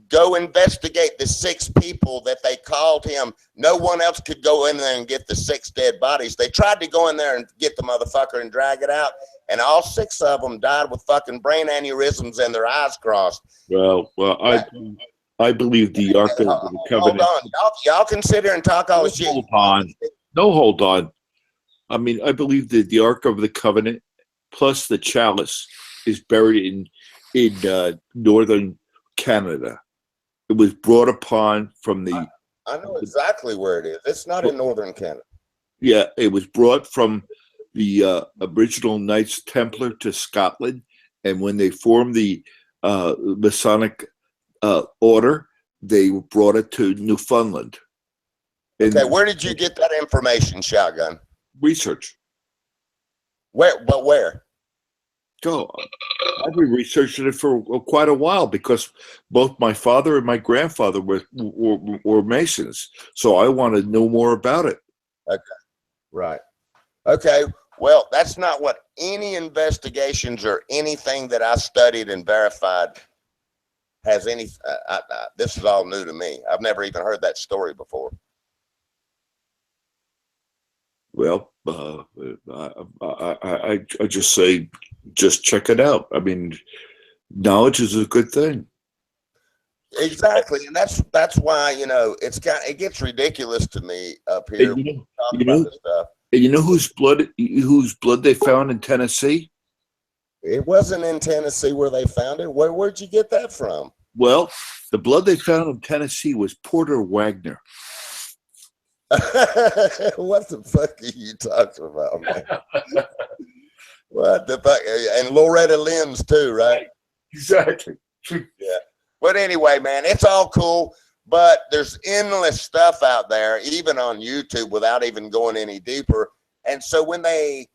go investigate the 6 people that they called him. No one else could go in there and get the 6 dead bodies. They tried to go in there and get the motherfucker and drag it out, and all 6 of them died with fucking brain aneurysms and their eyes crossed. Well, I believe the Ark of the Covenant. Hold on, y'all can sit here and talk all the shit. Hold on. I mean, I believe that the Ark of the Covenant plus the chalice is buried in northern Canada. It was brought upon from the... I know exactly where it is. It's not in northern Canada. Yeah, it was brought from the original Knights Templar to Scotland, and when they formed the Masonic order, they brought it to Newfoundland. Okay, where did you get that information, Shotgun? Research. Where? But where? Oh, I've been researching it for quite a while, because both my father and my grandfather were Masons, so I want to know more about it. Okay, right. Okay, well, that's not what any investigations or anything that I studied and verified has any. This is all new to me. I've never even heard that story before. Well, I just say, just check it out. I mean, knowledge is a good thing. Exactly, and that's why, you know, it gets ridiculous to me up here. You know whose blood they found in Tennessee? It wasn't in Tennessee where they found it. Where'd you get that from? Well, the blood they found in Tennessee was Porter Wagner. What the fuck are you talking about, man? What the fuck? And Loretta Lynn's too, right? Exactly. Yeah. But anyway, man, it's all cool. But there's endless stuff out there, even on YouTube, without even going any deeper. And so when they,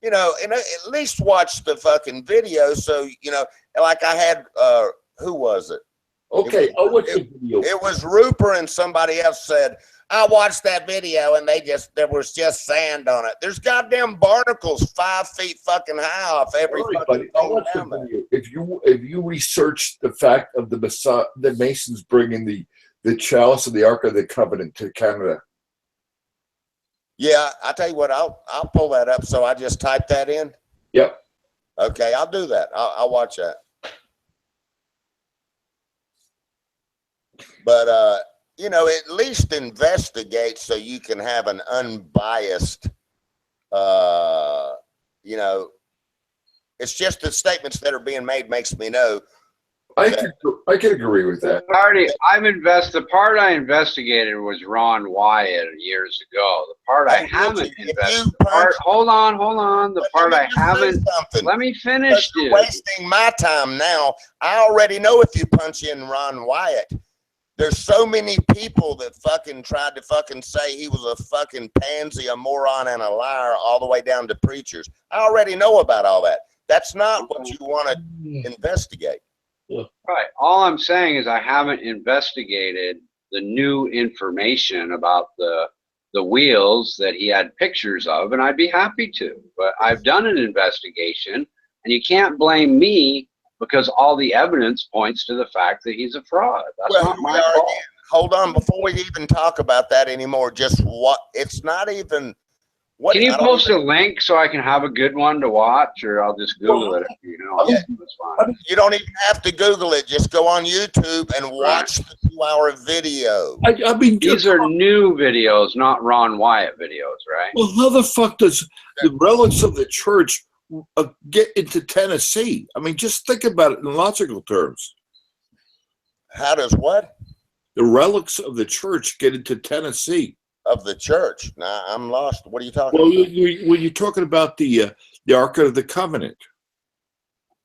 you know, and at least watch the fucking video. So, you know, like I had, who was it? Okay, I'll watch the video. It was Rupert, and somebody else said, I watched that video and there was just sand on it. There's goddamn barnacles 5 feet fucking high off every fucking thing down there. If you research the fact of the Masons bringing the chalice of the Ark of the Covenant to Canada. Yeah, I tell you what, I'll pull that up. So I just type that in. Yep. Okay, I'll do that. I'll watch that. But you know, at least investigate so you can have an unbiased, you know, it's just the statements that are being made makes me know. I I can agree with that. The part I investigated was Ron Wyatt years ago. The part I haven't investigated. Hold on. The part I haven't. Let me finish, dude. You're wasting my time now. I already know if you punch in Ron Wyatt. There's so many people that fucking tried to fucking say he was a fucking pansy, a moron, and a liar, all the way down to preachers. I already know about all that. That's not what you want to investigate. Right. All I'm saying is I haven't investigated the new information about the wheels that he had pictures of, and I'd be happy to. But I've done an investigation, and you can't blame me because all the evidence points to the fact that he's a fraud. That's not my fault. Hold on, before we even talk about that anymore, just what it's not even. What, can you post a link so I can have a good one to watch, or I'll just Google it? You know, it's fine. You don't even have to Google it. Just go on YouTube and watch the 2-hour video. I mean, these are new videos, not Ron Wyatt videos, right? Well, how the fuck does the relics of the church get into Tennessee? I mean, just think about it in logical terms. How does what? The relics of the church get into Tennessee. Of the church? Nah, I'm lost. What are you talking about? Well, when you're talking about the Ark of the Covenant.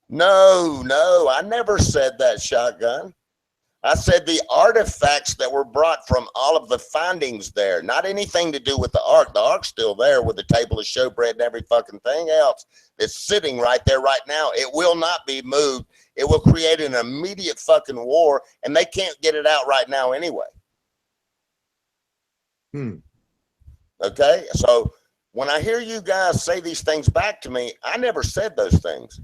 No, I never said that, Shotgun. I said the artifacts that were brought from all of the findings there, not anything to do with the Ark. The Ark's still there with the table of showbread and every fucking thing else. It's sitting right there right now. It will not be moved. It will create an immediate fucking war, and they can't get it out right now anyway. Okay, so when I hear you guys say these things back to me, I never said those things.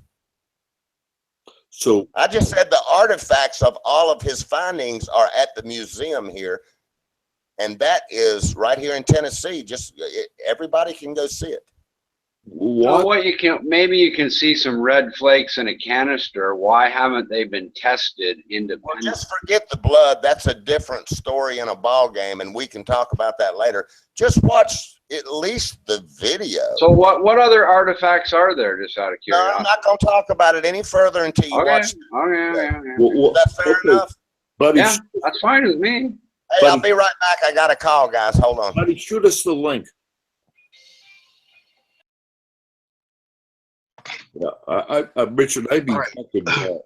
So I just said the artifacts of all of his findings are at the museum here, and that is right here in Tennessee. Just everybody can go see it. Maybe you can see some red flakes in a canister. Why haven't they been tested independently? Well, just forget the blood. That's a different story in a ball game, and we can talk about that later. Just watch at least the video. So what other artifacts are there, just out of curiosity? No, I'm not going to talk about it any further until you watch. Okay. Is that fair enough? Buddy, yeah, that's fine with me. Hey, I'll be right back. I got a call, guys. Hold on. Buddy, shoot us the link. Yeah, Richard, I'd be fucking.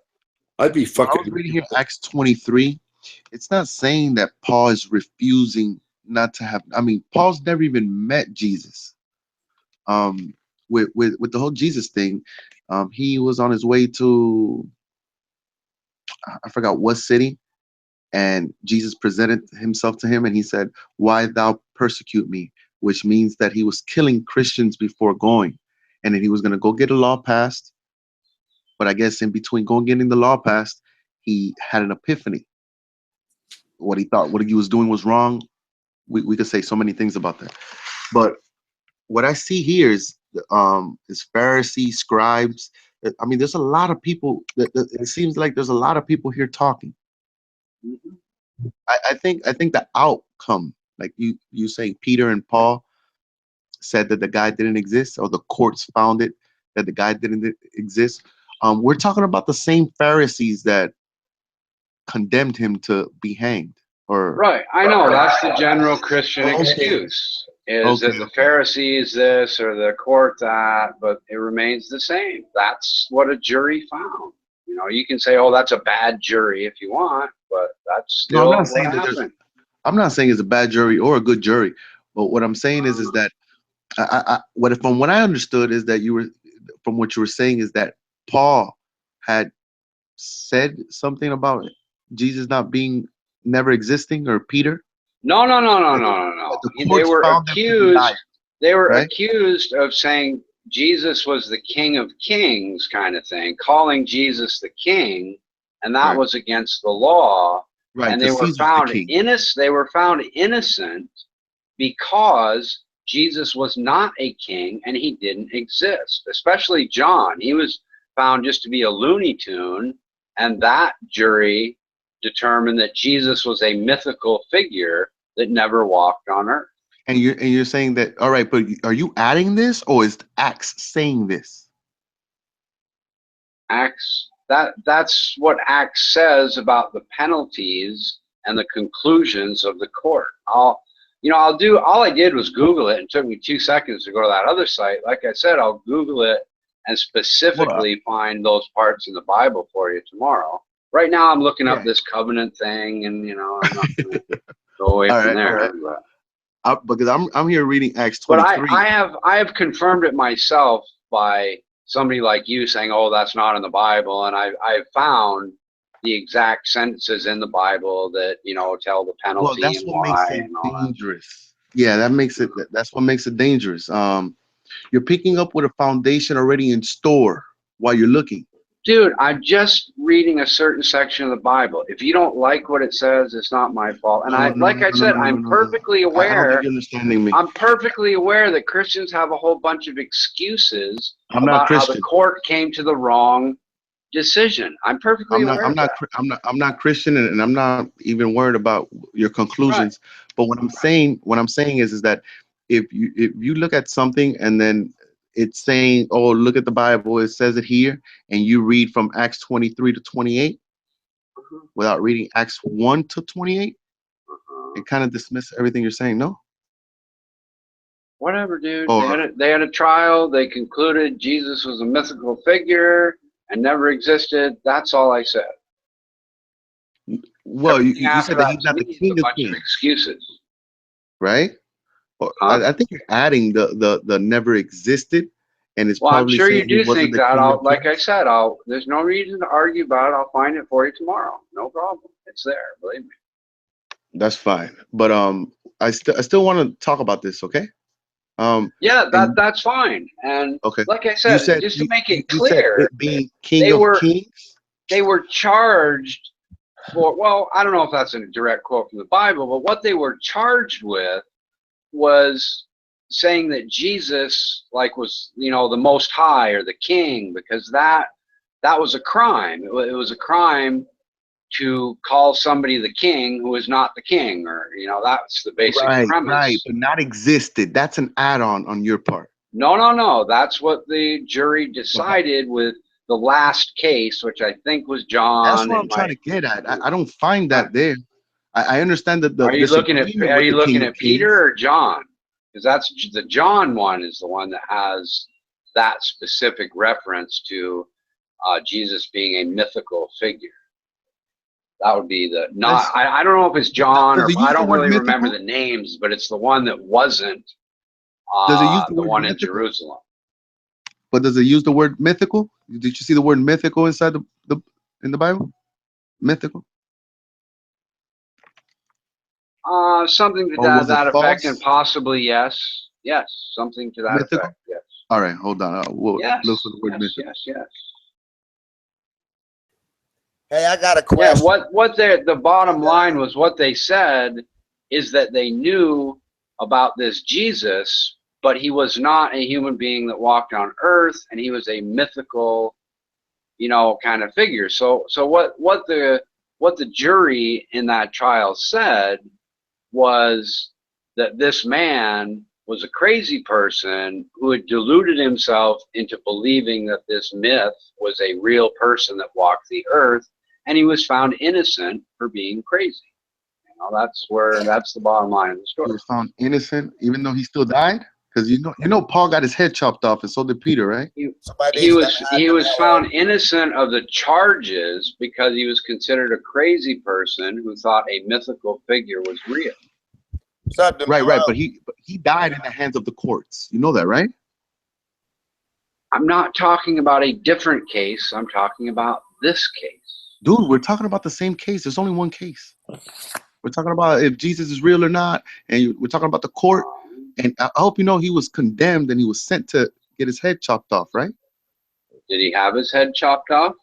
I'd be fucking. I was reading here Acts 23. It's not saying that Paul is refusing not to have. I mean, Paul's never even met Jesus. With the whole Jesus thing, he was on his way to, I forgot what city, and Jesus presented himself to him, and he said, "Why thou persecute me?" Which means that he was killing Christians before going. And then he was going to go get a law passed. But I guess in between going getting the law passed, he had an epiphany. What he thought, what he was doing was wrong. We could say so many things about that. But what I see here is Pharisees, scribes. I mean, there's a lot of people. It seems like there's a lot of people here talking. I think the outcome, like you say, Peter and Paul said that the guy didn't exist, or the courts found it that the guy didn't exist. We're talking about the same Pharisees that condemned him to be hanged. Right, I know that's the general Christian excuse is that the Pharisees this or the court that, but it remains the same. That's what a jury found. You know, you can say, "Oh, that's a bad jury" if you want, but that's still what happened. I'm not saying it's a bad jury or a good jury, but what I'm saying is that from what I understood is that from what you were saying is that Paul had said something about Jesus never existing, or Peter. No. They were accused. They were accused of saying Jesus was the King of Kings, kind of thing, calling Jesus the King, and that was against the law. Right. And they were found innocent. They were found innocent because Jesus was not a king and he didn't exist. Especially John. He was found just to be a Looney Tune, and that jury determined that Jesus was a mythical figure that never walked on earth. And you're saying that, all right, but are you adding this, or is Acts saying this? Acts, that's what Acts says about the penalties and the conclusions of the court. All I did was Google it, and it took me 2 seconds to go to that other site. Like I said, I'll Google it and specifically find those parts in the Bible for you tomorrow. Right now, I'm looking up this covenant thing, and I'm not going to go away from there. Because I'm here reading Acts But 23. I have confirmed it myself by somebody like you saying, "Oh, that's not in the Bible," and I've found the exact sentences in the Bible that tell the penalty Well, that's and what why makes it and all dangerous. Yeah, that's what makes it dangerous. You're picking up with a foundation already in store while you're looking. Dude, I'm just reading a certain section of the Bible. If you don't like what it says, it's not my fault. And I'm perfectly aware. I don't think you're understanding me. I'm perfectly aware that Christians have a whole bunch of excuses I'm not about how Christian. the court came to the wrong decision. I'm perfectly aware of that. I'm not Christian, and I'm not even worried about your conclusions. Right. But what I'm saying is that if you look at something and then it's saying, "Oh, look at the Bible, it says it here," and you read from Acts 23 to 28 without reading Acts 1 to 28, it kind of dismisses everything you're saying. No. Whatever, dude. They had a trial. They concluded Jesus was a mythical figure and never existed. That's all I said. Well, you said that he's not the king of kings. Of excuses, right? I think you're adding the never existed, and it's probably. I'm sure you do think that. Like I said, there's no reason to argue about it. I'll find it for you tomorrow. No problem. It's there. Believe me. That's fine, but I still want to talk about this. Okay. That's fine. And like I said, just to make it clear, being king of kings, they were charged for. Well, I don't know if that's a direct quote from the Bible, but what they were charged with was saying that Jesus was the Most High or the King, because that was a crime. It was a crime to call somebody the king who is not the king, or that's the basic premise. Right, but not existed. That's an add-on on your part. No. That's what the jury decided with the last case, which I think was John. That's what I'm trying to get at. I don't find that there. I understand that Are you looking at Peter or John? Because that's the John one is the one that has that specific reference to Jesus being a mythical figure. That would be I don't know if it's John, or I don't really remember the names, but it's the one that wasn't the one in Jerusalem. But does it use the word mythical? Did you see the word mythical inside in the Bible? Mythical? Something to that effect, and possibly yes, something to that effect. Yes. All right, hold on. We'll look for the word mythical. Yes. Hey, I got a question. Yeah, what the bottom line was, what they said is that they knew about this Jesus, but he was not a human being that walked on earth, and he was a mythical, kind of figure. So what the jury in that trial said was that this man was a crazy person who had deluded himself into believing that this myth was a real person that walked the earth, and he was found innocent for being crazy. That's the bottom line of the story. He was found innocent even though he still died? Because Paul got his head chopped off, and so did Peter, right? He was found innocent of the charges because he was considered a crazy person who thought a mythical figure was real. Right. But he died in the hands of the courts. You know that, right? I'm not talking about a different case. I'm talking about this case. Dude, we're talking about the same case. There's only one case. We're talking about if Jesus is real or not, and we're talking about the court. And I hope you know he was condemned and he was sent to get his head chopped off, right? Did he have his head chopped off?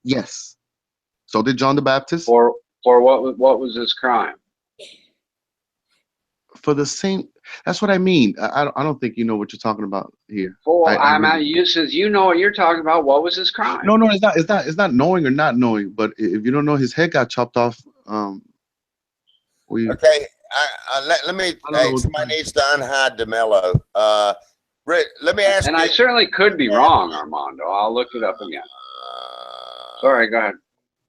Yes. So did John the Baptist. For what was his crime? For the same. That's what I mean. I don't think you know what you're talking about here. Since you know what you're talking about, what was his crime? No, it's not knowing or not knowing. But if you don't know, his head got chopped off. Okay. Let me. Hey, somebody needs to unhide DeMello. Let me ask. And I certainly could be wrong, Armando. I'll look it up again. Sorry, go ahead.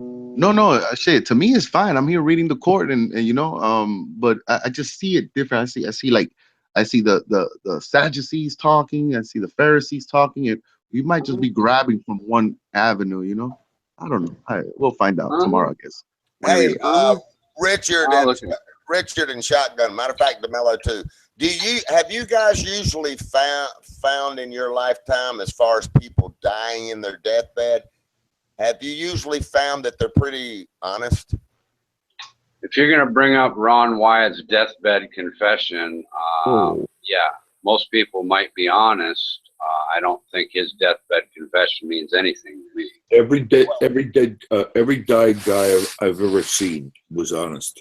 No, shit. To me, it's fine. I'm here reading the court, and you know, but I just see it different. I see the Sadducees talking. I see the Pharisees talking, and we might just be grabbing from one avenue. You know, I don't know. We'll find out tomorrow, I guess. When I read Hey, it. Richard I'll and look at it. Richard and Shotgun. Matter of fact, DeMello too. Have you guys usually found in your lifetime, as far as people dying in their deathbed, have you usually found that they're pretty honest? If you're going to bring up Ron Wyatt's deathbed confession, yeah, most people might be honest. I don't think his deathbed confession means anything to me. Every died guy I've ever seen was honest.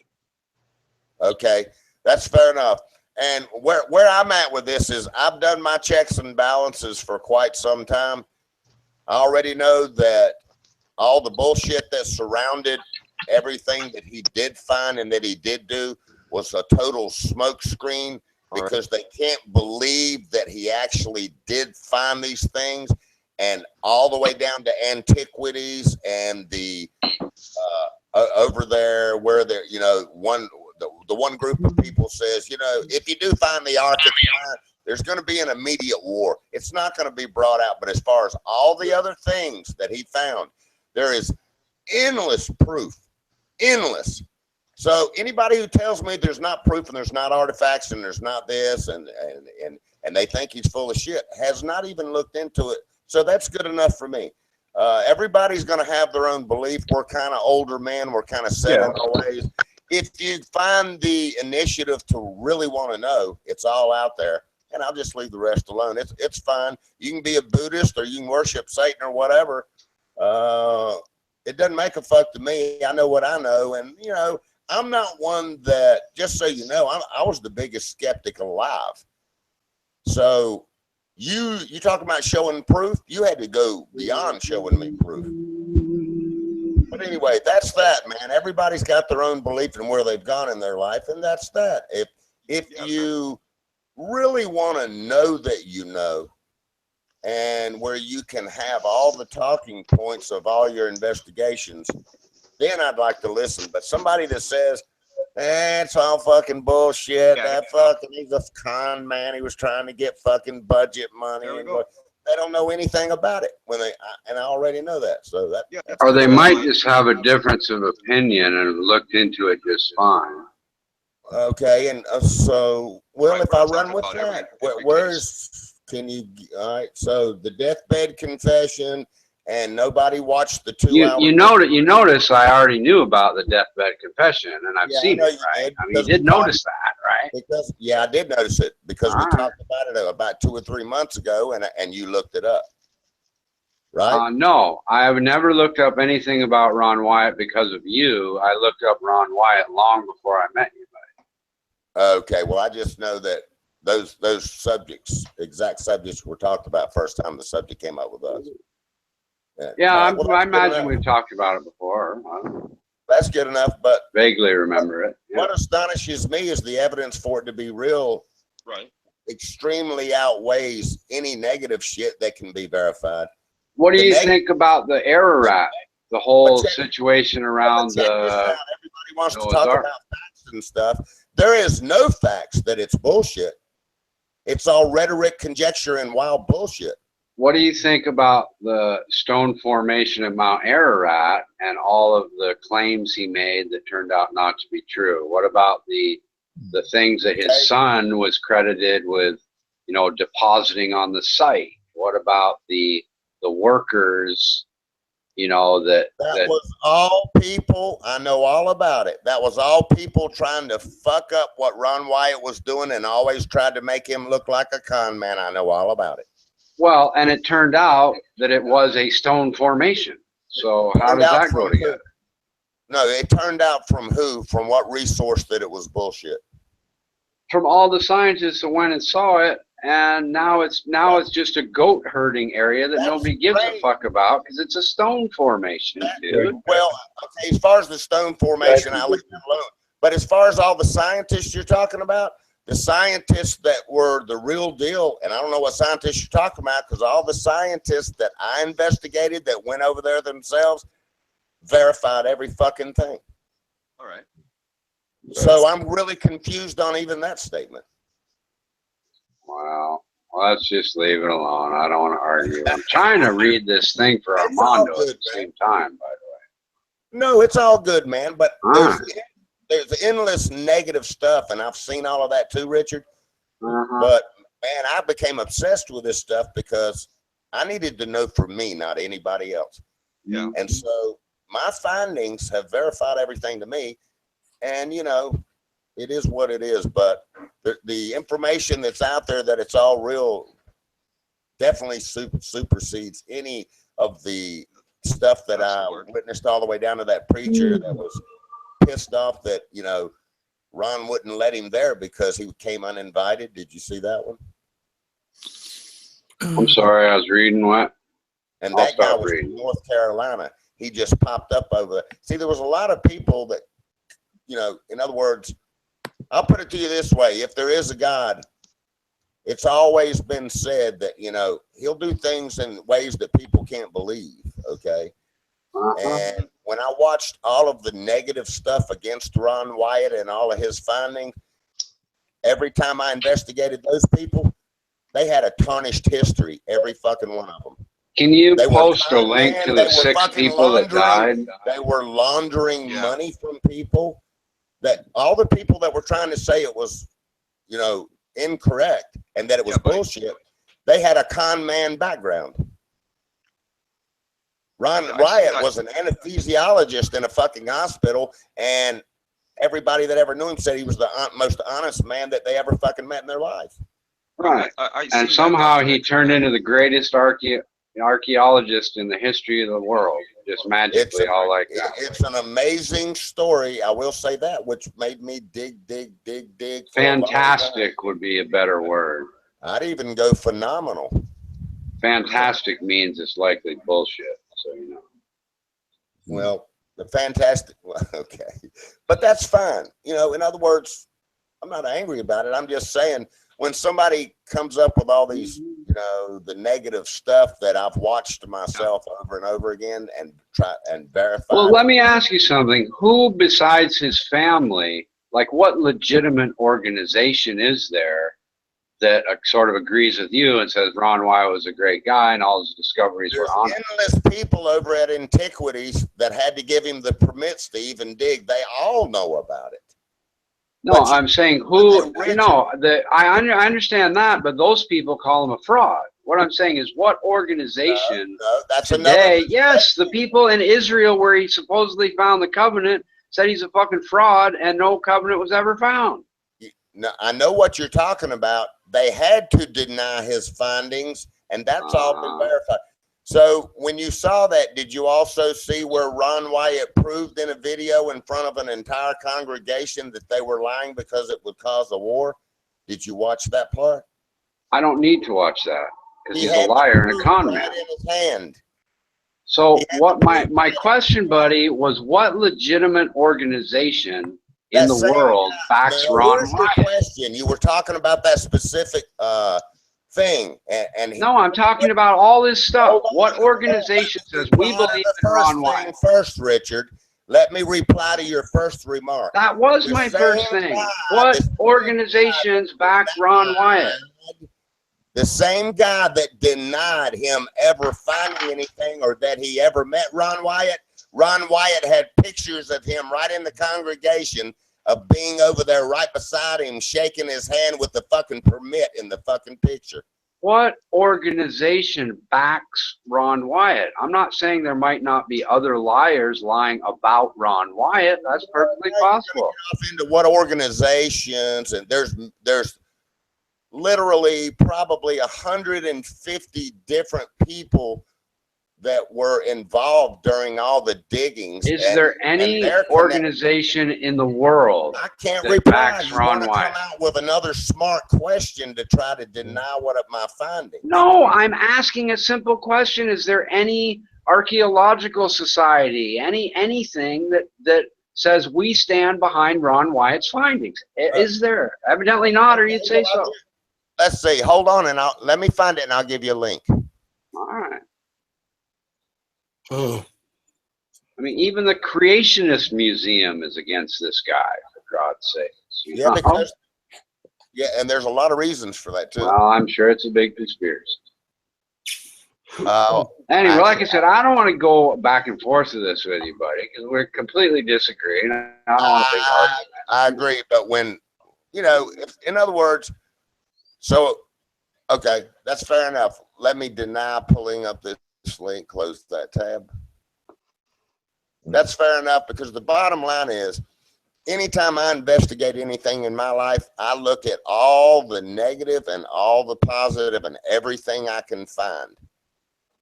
Okay, that's fair enough. And where I'm at with this is I've done my checks and balances for quite some time. I already know that all the bullshit that surrounded everything that he did find and that he did do was a total smokescreen, because they can't believe that he actually did find these things, and all the way down to antiquities and the over there where they're, you know, the one group of people says, you know, if you do find the Ark, there's going to be an immediate war. It's not going to be brought out. But as far as all the other things that he found, there is endless proof, endless. So anybody who tells me there's not proof and there's not artifacts and there's not this and they think he's full of shit has not even looked into it. So that's good enough for me. Everybody's going to have their own belief. We're kind of older men. We're kind of set in our ways. If you find the initiative to really want to know, it's all out there, and I'll just leave the rest alone. It's fine. You can be a Buddhist or you can worship Satan or whatever. It doesn't make a fuck to me. I know what I know, and you know, I'm not one that, just so you know, I was the biggest skeptic alive. So you talk about showing proof, you had to go beyond showing me proof. But anyway, that's that, man. Everybody's got their own belief in where they've gone in their life, and that's that. If you really want to know that you know, and where you can have all the talking points of all your investigations, then I'd like to listen. But somebody that says, it's all fucking bullshit, that fucking, he's a con man, he was trying to get fucking budget money, and they don't know anything about it and I already know that. So or they might just have a difference of opinion and looked into it just fine. Okay, and so, well, if I run with that, all right, so the deathbed confession, and nobody watched the 2 hour. You notice I already knew about the deathbed confession, and I've seen it, right? I mean, you did notice that, right? Because, yeah, I did notice it, because we talked about it about 2 or 3 months ago, and you looked it up, right? No, I have never looked up anything about Ron Wyatt because of you. I looked up Ron Wyatt long before I met you, buddy. Okay, well, I just know that those subjects, exact subjects, were talked about first time the subject came up with us. Yeah, I imagine we've talked about it before. That's good enough, but vaguely remember it. Yeah. What astonishes me is the evidence for it to be real. Right. Extremely outweighs any negative shit that can be verified. What do you think about the Ararat? The whole situation around the. Everybody wants to talk about facts and stuff. There is no facts that it's bullshit. It's all rhetoric, conjecture, and wild bullshit. What do you think about the stone formation of Mount Ararat and all of the claims he made that turned out not to be true? What about the things that his son was credited with, you know, depositing on the site? What about the workers, you know, that was all people. I know all about it. That was all people trying to fuck up what Ron Wyatt was doing and always tried to make him look like a con man. I know all about it. Well, and it turned out that it was a stone formation. So how does that go together? No, it turned out from who? From what resource that it was bullshit? From all the scientists that went and saw it, and now it's just a goat herding area that nobody gives a fuck about because it's a stone formation, dude. Well, okay, as far as the stone formation, I'll leave it alone. But as far as all the scientists you're talking about, the scientists that were the real deal, and I don't know what scientists you're talking about, because all the scientists that I investigated that went over there themselves, verified every fucking thing. All right. So I'm really confused on even that statement. Wow. Well, let's just leave it alone. I don't want to argue. I'm trying to read this thing for Armando good, at the same time, by the No, it's all good, man. But way. there's endless negative stuff, and I've seen all of that too, Richard. But man, I became obsessed with this stuff because I needed to know for me, not anybody else. Yeah. And so my findings have verified everything to me, and you know, it is what it is. But the information that's out there that it's all real definitely supersedes any of the stuff that I witnessed, all the way down to that preacher that was pissed off that, you know, Ron wouldn't let him there because he came uninvited. Did you see that one? I'm sorry, I was reading what? And I'll that guy stop was reading. from North Carolina. He just popped up over there. See, there was a lot of people that, you know, in other words, I'll put it to you this way. If there is a God, it's always been said that, you know, he'll do things in ways that people can't believe. Okay. And when I watched all of the negative stuff against Ron Wyatt and all of his findings, every time I investigated those people, they had a tarnished history, every fucking one of them. Can you They post were a link man, to they the were 6 fucking people that died? They were laundering Yeah. money from people. That all the people that were trying to say it was, you know, incorrect and that it was Yeah, buddy. bullshit, they had a con man background. Ron Yeah, Wyatt was an anesthesiologist in a fucking hospital, and everybody that ever knew him said he was the most honest man that they ever fucking met in their life. Right. I And seen that somehow he documentary, turned yeah. into the greatest archaeologist in the history of the world. Just magically, all like that. It's an amazing story. I will say that, which made me dig. For a long time. Fantastic would be a better word. I'd even go phenomenal. Fantastic means it's likely bullshit, so you know. Well, the fantastic, well, okay, but that's fine. You know, in other words, I'm not angry about it. I'm just saying when somebody comes up with all these, you know, the negative stuff that I've watched myself over and over again and try and verify. Well, let me ask you something. Who besides his family, like what legitimate organization is there that sort of agrees with you and says Ron Wyatt was a great guy and all his discoveries There's were honest? endless people over at Antiquities that had to give him the permits to even dig. They all know about it. No, I'm saying who, no, I understand that, but those people call him a fraud. What I'm saying is what organization That's today, another. yes, the people in Israel where he supposedly found the covenant said he's a fucking fraud and no covenant was ever found. No, I know what you're talking about. They had to deny his findings, and that's all been verified. So when you saw that, did you also see where Ron Wyatt proved in a video in front of an entire congregation that they were lying because it would cause a war? Did you watch that part? I don't need to watch that because He he's a had liar the and a proof con right man. in his hand. So He had what the my proof. question, buddy, was what legitimate organization in That the same world backs Now, Ron here's your Wyatt? question. You were talking about that specific thing, and No, I'm talking about all this stuff. Hold on, What organization says we reply to believe the in first Ron thing Wyatt? first, Richard. Let me reply to your first remark. That was The my same first thing. guy, What the same organizations back Ron Wyatt? The same guy that denied him ever finding anything or that he ever met Ron Wyatt. Ron Wyatt had pictures of him right in the congregation of being over there right beside him, shaking his hand with the fucking permit in the fucking picture. What organization backs Ron Wyatt? I'm not saying there might not be other liars lying about Ron Wyatt. That's perfectly possible. Off into what organizations, and there's literally probably 150 different people that were involved during all the diggings. Is there any organization in the world I can't that reply. backs You Ron want to Wyatt? come out with another smart question to try to deny what of my findings? No, I'm asking a simple question. Is there any archaeological society, anything that says we stand behind Ron Wyatt's findings? Is there? Evidently not, or you'd say so. Let's see. Hold on, and let me find it, and I'll give you a link. All right. Oh, I mean, even the Creationist Museum is against this guy, for God's sakes. Yeah, because and there's a lot of reasons for that too. Well, I'm sure it's a big conspiracy. Anyway, actually, like I said, I don't want to go back and forth with this with you, buddy, because we're completely disagreeing. I don't want to big argument. I agree, but when in other words, so okay, that's fair enough. Let me deny pulling up this link. Close that tab. That's fair enough, because the bottom line is, anytime I investigate anything in my life, I look at all the negative and all the positive and everything I can find.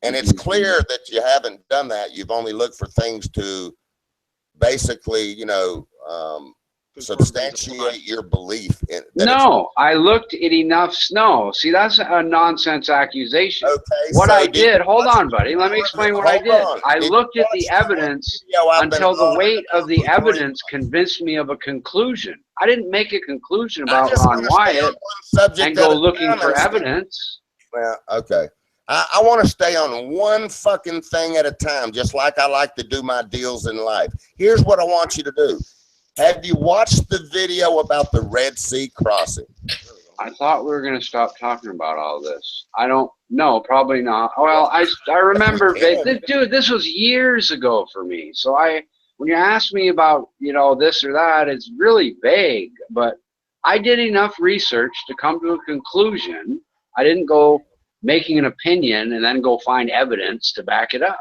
And it's clear that you haven't done that. You've only looked for things to basically, substantiate your belief in that. No, I looked at enough snow. See, that's a nonsense accusation. Okay, what so I did, hold on, buddy. Let me explain what I did. I looked at the evidence until the weight of the evidence convinced me of a conclusion. I didn't make a conclusion about Ron Wyatt and go looking for evidence. Well, okay. I want to stay on one fucking thing at a time, just like I like to do my deals in life. Here's what I want you to do. Have you watched the video about the Red Sea crossing? I thought we were going to stop talking about all this. I don't know, probably not. Well, I remember, dude, this was years ago for me. So when you ask me about, this or that, it's really vague, but I did enough research to come to a conclusion. I didn't go making an opinion and then go find evidence to back it up.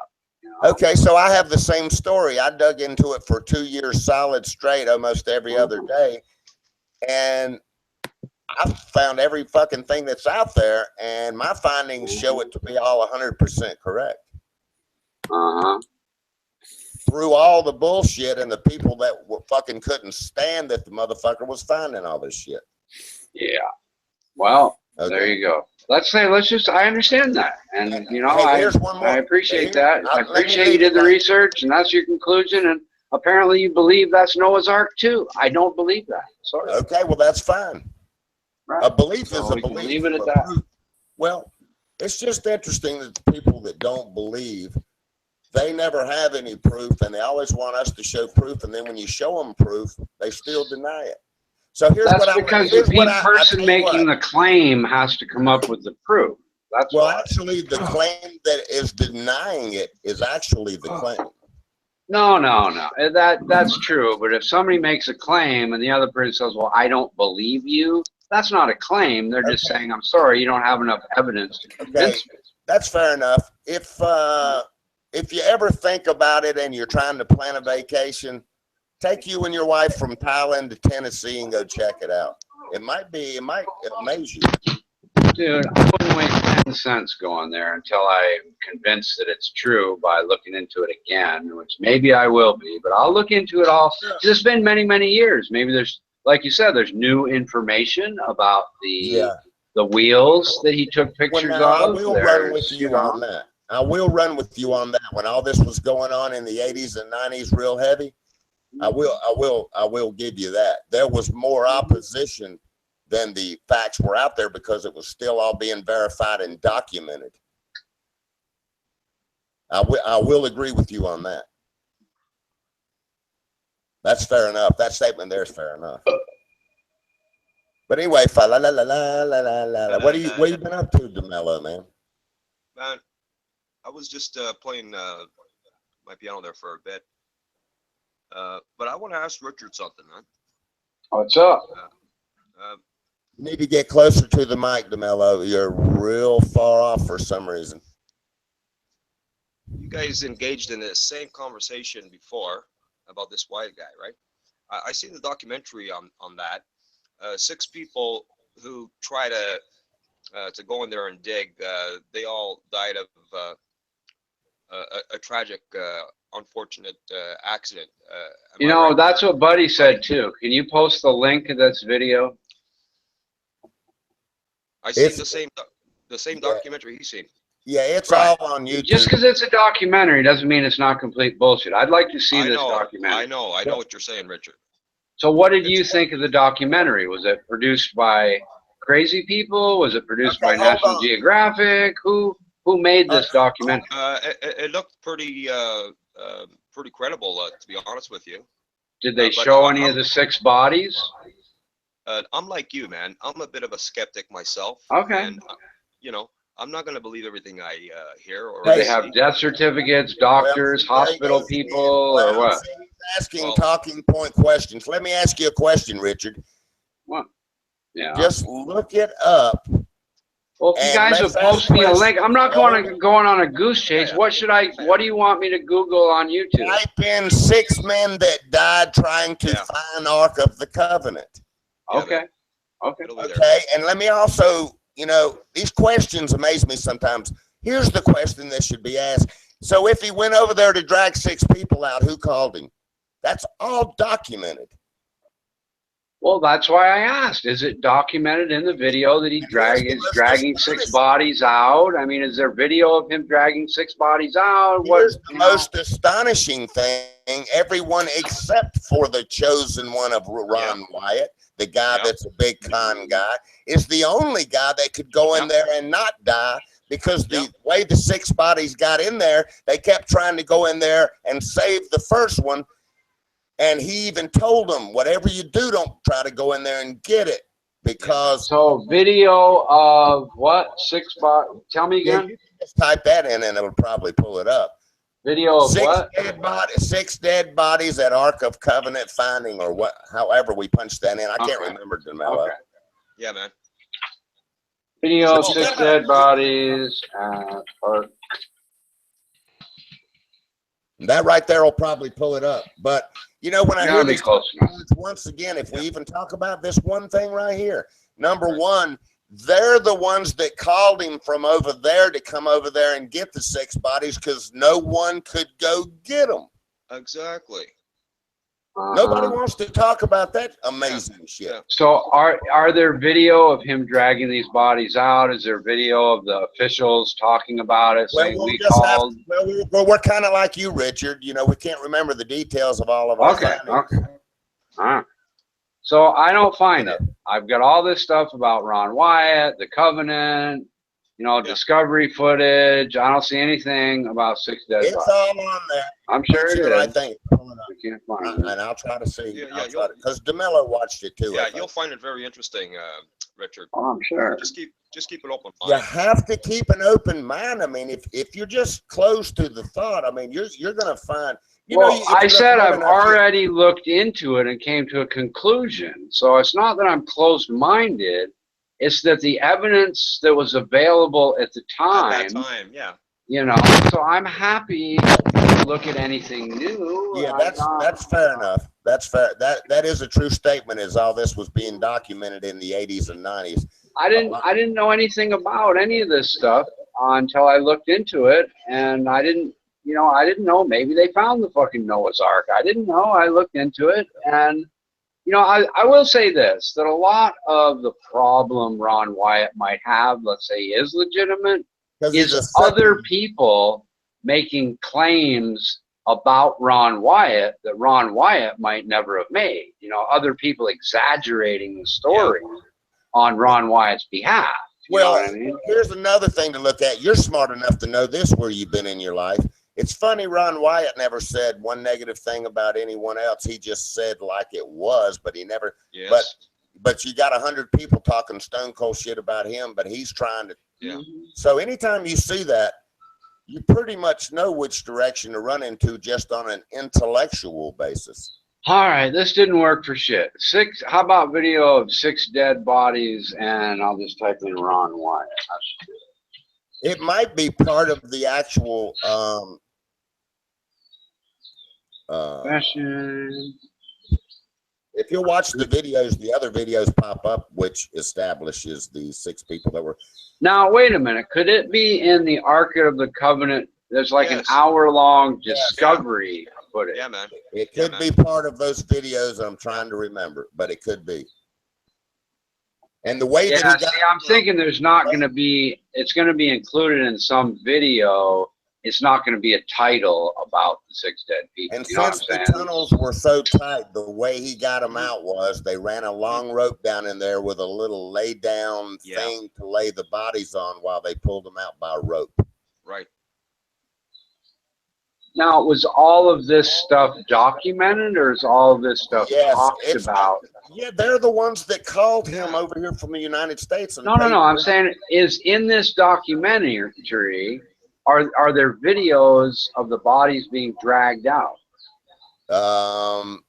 Okay, so I have the same story. I dug into it for 2 years solid straight, almost every other day. And I found every fucking thing that's out there, and my findings show it to be all 100% correct. Uh-huh. Through all the bullshit and the people that fucking couldn't stand that the motherfucker was finding all this shit. Yeah. Well, there you go. I understand that. And, I appreciate that. I appreciate you did the research and that's your conclusion. And apparently you believe that's Noah's Ark too. I don't believe that. Sorry. Okay, well, that's fine. Right. A belief is a belief. Leave it at that. Well, it's just interesting that the people that don't believe, they never have any proof, and they always want us to show proof. And then when you show them proof, they still deny it. So that's because the person making the claim has to come up with the proof. That's actually, the claim that is denying it is actually the claim. No. That's true. But if somebody makes a claim and the other person says, "Well, I don't believe you," that's not a claim. They're just saying, "I'm sorry, you don't have enough evidence to convince me." That's fair enough. If you ever think about it and you're trying to plan a vacation, take you and your wife from Thailand to Tennessee and go check it out. It might amaze you. Dude, I wouldn't waste 10 cents going there until I'm convinced that it's true by looking into it again, which maybe I will be, but I'll look into it all. It's been many, many years. Maybe there's, like you said, there's new information about the wheels that he took pictures of. I will run with you on that. I will run with you on that. When all this was going on in the 80s and 90s real heavy, I will give you that. There was more opposition than the facts were out there because it was still all being verified and documented. I will agree with you on that. That's fair enough. That statement there is fair enough. But anyway, what have you been up to, DeMello, man? Man, I was just playing my piano there for a bit. But I want to ask Richard something, man. What's up? You need to get closer to the mic, DeMello. You're real far off for some reason. You guys engaged in the same conversation before about this Wyatt guy, right? I seen the documentary on that. 6 people who try to go in there and dig, they all died of a tragic, unfortunate accident. That's what Buddy said too. Can you post the link of this video? I seen the same documentary he's seen. Yeah, it's all on YouTube. Just because it's a documentary doesn't mean it's not complete bullshit. I'd like to see this documentary. I know what you're saying, Richard. So what did you think of the documentary? Was it produced by crazy people? Was it produced by National Geographic? Who made this documentary? It looked pretty pretty credible, to be honest with you. Did they But show any of the 6 bodies? I'm like you, man. I'm a bit of a skeptic myself. Okay. And, you know, I'm not going to believe everything I hear or Did they see. have death certificates, doctors, Well, there you hospital go. people, or Well, what? see, he's asking Well- talking point questions. Let me ask you a question, Richard. What? Yeah. Just look it up. Well, if you and guys will let's ask post me a link, I'm not questions. going on a goose chase. Yeah. What do you want me to Google on YouTube? Type in 6 men that died trying to Yeah. find Ark of the Covenant. Yeah, Okay. man. Okay. It'll be there. Okay, and let me also, you know, these questions amaze me sometimes. Here's the question that should be asked. So if he went over there to drag 6 people out, who called him? That's all documented. Well, that's why I asked. Is it documented in the video that is dragging 6 bodies out? I mean, is there video of him dragging 6 bodies out? Here's the most astonishing thing. Everyone except for the chosen one of Ron Wyatt, the guy that's a big con guy, is the only guy that could go in there and not die, because the way the 6 bodies got in there, they kept trying to go in there and save the first one. And he even told them, whatever you do, don't try to go in there and get it, because. So video of what? 6 bodies? Tell me again. You just type that in and it'll probably pull it up. Video of what? 6 dead bodies at Ark of Covenant finding, or what? However we punched that in, I can't remember, DeMello. Okay. Yeah, man. Video of 6 dead bodies at Ark. That right there will probably pull it up. But you know, when I hear these close enough. once again, if we even talk about this one thing right here, number one, they're the ones that called him from over there to come over there and get the 6 bodies, because no one could go get them. Exactly. Nobody wants to talk about that amazing shit. Yeah. So are there video of him dragging these bodies out? Is there video of the officials talking about it, saying we called? We're kind of like you, Richard. You know, we can't remember the details of all of our findings. Okay. All right. So I don't find it. I've got all this stuff about Ron Wyatt, the Covenant, you know, Discovery footage. I don't see anything about 6 dead It's bodies. all on there. I'm sure it is. I think. I can't find it. And I'll try to see. Yeah, Because DeMello watched it too. Yeah, you'll find it very interesting, Richard. Oh, I'm sure. Just keep an open You mind. have to keep an open mind. I mean, if you're just closed to the thought, I mean, you're going to find. I said I've already looked into it and came to a conclusion. So it's not that I'm closed-minded. It's that the evidence that was available at the time, At that time, yeah. you know, so I'm happy to look at anything new. Yeah, that's fair enough. That's fair. That is a true statement, as all this was being documented in the 80s and 90s. I didn't know anything about any of this stuff until I looked into it, and I didn't know maybe they found the fucking Noah's Ark. I didn't know. I looked into it, and you know, I will say this, that a lot of the problem Ron Wyatt might have, let's say, is legitimate, is other people making claims about Ron Wyatt that Ron Wyatt might never have made. You know, other people exaggerating the story on Ron Wyatt's behalf. You know what I mean? Here's another thing to look at. You're smart enough to know this where you've been in your life. It's funny, Ron Wyatt never said one negative thing about anyone else. He just said like it was, but he never. Yes. But you got 100 people talking stone cold shit about him, but he's trying to. Yeah. So anytime you see that, you pretty much know which direction to run into just on an intellectual basis. All right, this didn't work for shit. How about video of 6 dead bodies, and I'll just type in Ron Wyatt. It might be part of the actual if you watch the videos, the other videos pop up, which establishes the 6 people that were. Now, wait a minute. Could it be in the Ark of the Covenant? There's like an hour-long discovery footage. Yeah, man. It could be part of those videos. I'm trying to remember, but it could be. And the way that he got, I'm thinking there's not going to be. It's going to be included in some video. It's not going to be a title about the 6 dead people. And you know since the tunnels were so tight, the way he got them out was they ran a long rope down in there with a little lay down thing to lay the bodies on while they pulled them out by rope. Right. Now, was all of this stuff documented, or is all of this stuff Yes, talked it's about? yeah. They're the ones that called him over here from the United States and No, no, paid no. I'm for saying, is in this documentary, are there videos of the bodies being dragged out? it.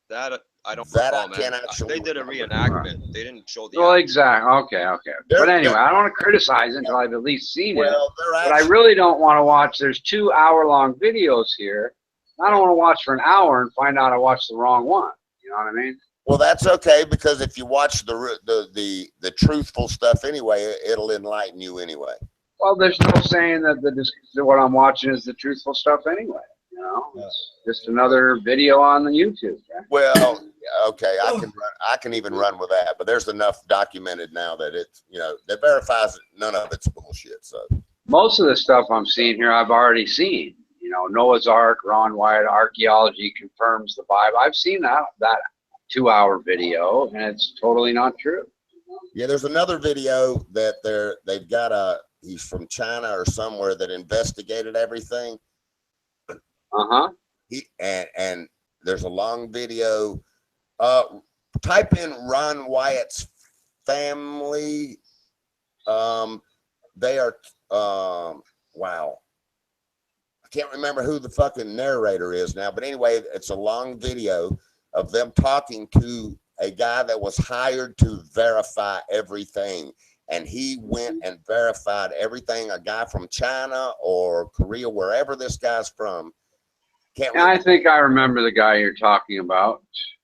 That I don't That I recall, man. can't actually They did a remember. reenactment. They didn't show the Well, act. exactly. Okay, okay. But anyway, I don't want to criticize it until I've at least seen it. Well, they're But I actually really don't want to watch. There's 2 hour-long videos here. I don't want to watch for an hour and find out I watched the wrong one. You know what I mean? well. That's okay because if you watch the truthful stuff anyway, it'll enlighten you anyway. Well, there's no saying that what I'm watching is the truthful stuff anyway. You know, it's just another video on the YouTube. Right? Well, okay, I can even run with that, but there's enough documented now that it's that verifies that none of it's bullshit. So Most of the stuff I'm seeing here, I've already seen. You know, Noah's Ark, Ron Wyatt, archaeology confirms the Bible. I've seen that 2 hour video, and it's totally not true. yeah, there's another video that they've got he's from China or somewhere that investigated everything. And there's a long video. Type in Ron Wyatt's family. They are wow. I can't remember who the fucking narrator is now, but anyway, it's a long video of them talking to a guy that was hired to verify everything. And he went and verified everything. A guy from China or Korea, wherever this guy's from. I think I remember the guy you're talking about.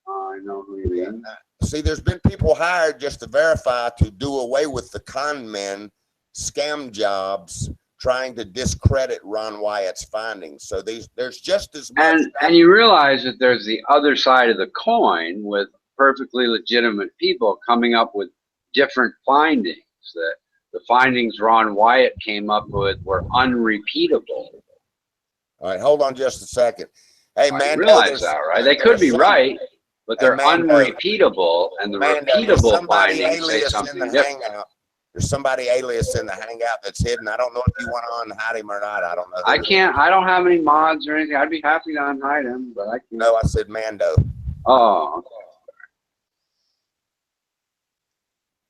I know who you mean. See, there's been people hired just to verify to do away with the con men, scam jobs, trying to discredit Ron Wyatt's findings. So there's just as much. And you realize that there's the other side of the coin with perfectly legitimate people coming up with different findings. That the findings Ron Wyatt came up with were unrepeatable. All right, hold on just a second. Hey, man, I realize that, right? They could be right, but they're unrepeatable, and the repeatable findings say something different. There's somebody alias in the hangout that's hidden. I don't know if you want to unhide him or not. I don't know. I can't. I don't have any mods or anything. I'd be happy to unhide him, but I can't. No, I said Mando. Oh. Okay.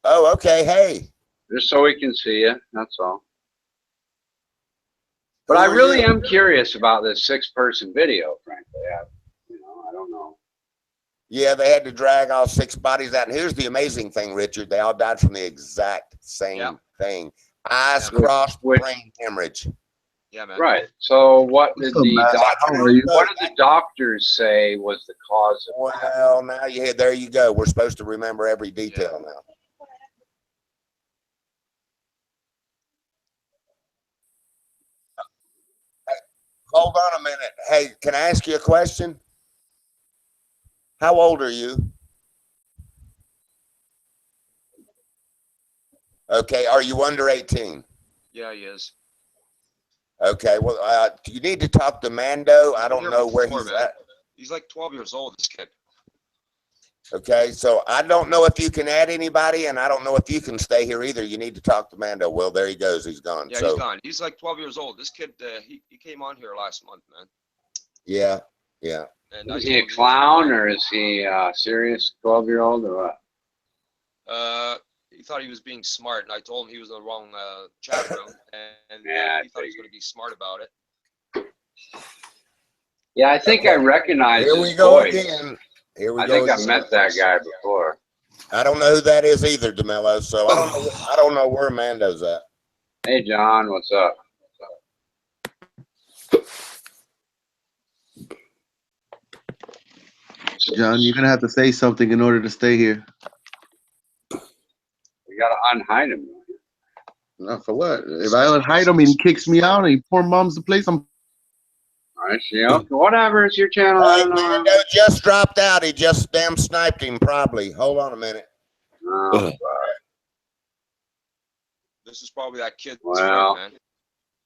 Oh, okay. Hey. Just so we can see you. That's all. But I really am curious about this 6-person video, frankly. I don't know. Yeah, they had to drag all 6 bodies out. And here's the amazing thing, Richard. They all died from the exact same thing. Eyes crossed, brain hemorrhage. Yeah, man. Right. So what did the doctors say was the cause of that? Well, now there you go. We're supposed to remember every detail now. Hold on a minute. Hey, can I ask you a question? How old are you? Okay, are you under 18? Yeah, he is. Okay, well, you need to talk to Mando. I don't know where he's at. He's like 12 years old, this kid. Okay, so I don't know if you can add anybody, and I don't know if you can stay here either. You need to talk to Mando. Well, there he goes. He's gone. Yeah, he's gone. He's like 12 years old. This kid, he came on here last month, man. Yeah, yeah. And is he a clown, or is he a serious 12-year-old, or what? He thought he was being smart, and I told him he was in the wrong chat room, and he thought he was going to be smart about it. Yeah, I think I recognize his voice. Here we go again. I think I've met that guy before. I don't know who that is either, DeMello. So I don't know where Mando's at. Hey, John, what's up? John, you're gonna have to say something in order to stay here. We gotta unhide him. Not for what? If I unhide him and he kicks me out and he poor mom's the place, I'm. All right, whatever, it's your channel. Hey, Mando just dropped out. He just damn sniped him, probably. Hold on a minute. Oh, this is probably that kid. Wow. Man.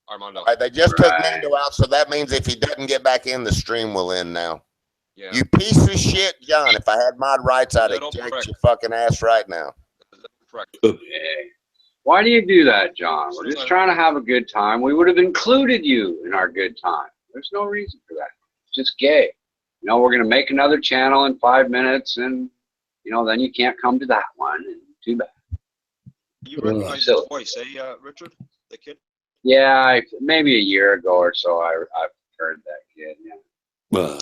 Armando. They just took Mando out, so that means if he doesn't get back in, the stream will end now. Yeah. You piece of shit, John. If I had mod rights, I'd eject your fucking ass right now. Correct. Why do you do that, John? We're just trying to have a good time. We would have included you in our good time. There's no reason for that. It's just gay. You know, we're going to make another channel in 5 minutes, and, you know, then you can't come to that one. And too bad. You recognize So- his voice, eh, Richard? The kid? Yeah, maybe a year ago or so, I've heard that kid. Yeah.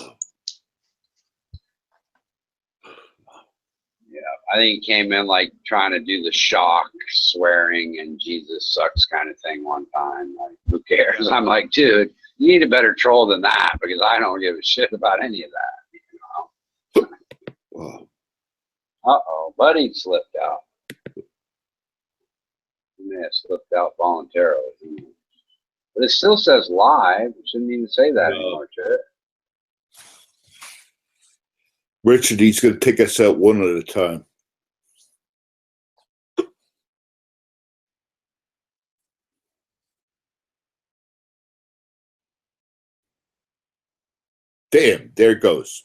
Yeah, I think he came in like trying to do the shock, swearing, and Jesus sucks kind of thing one time. Like, who cares? I'm like, dude, you need a better troll than that because I don't give a shit about any of that. You know? Uh-oh, Buddy slipped out. He may have slipped out voluntarily. But it still says live. It shouldn't even say that anymore, should it? Richard, he's going to take us out one at a time. Damn, there it goes.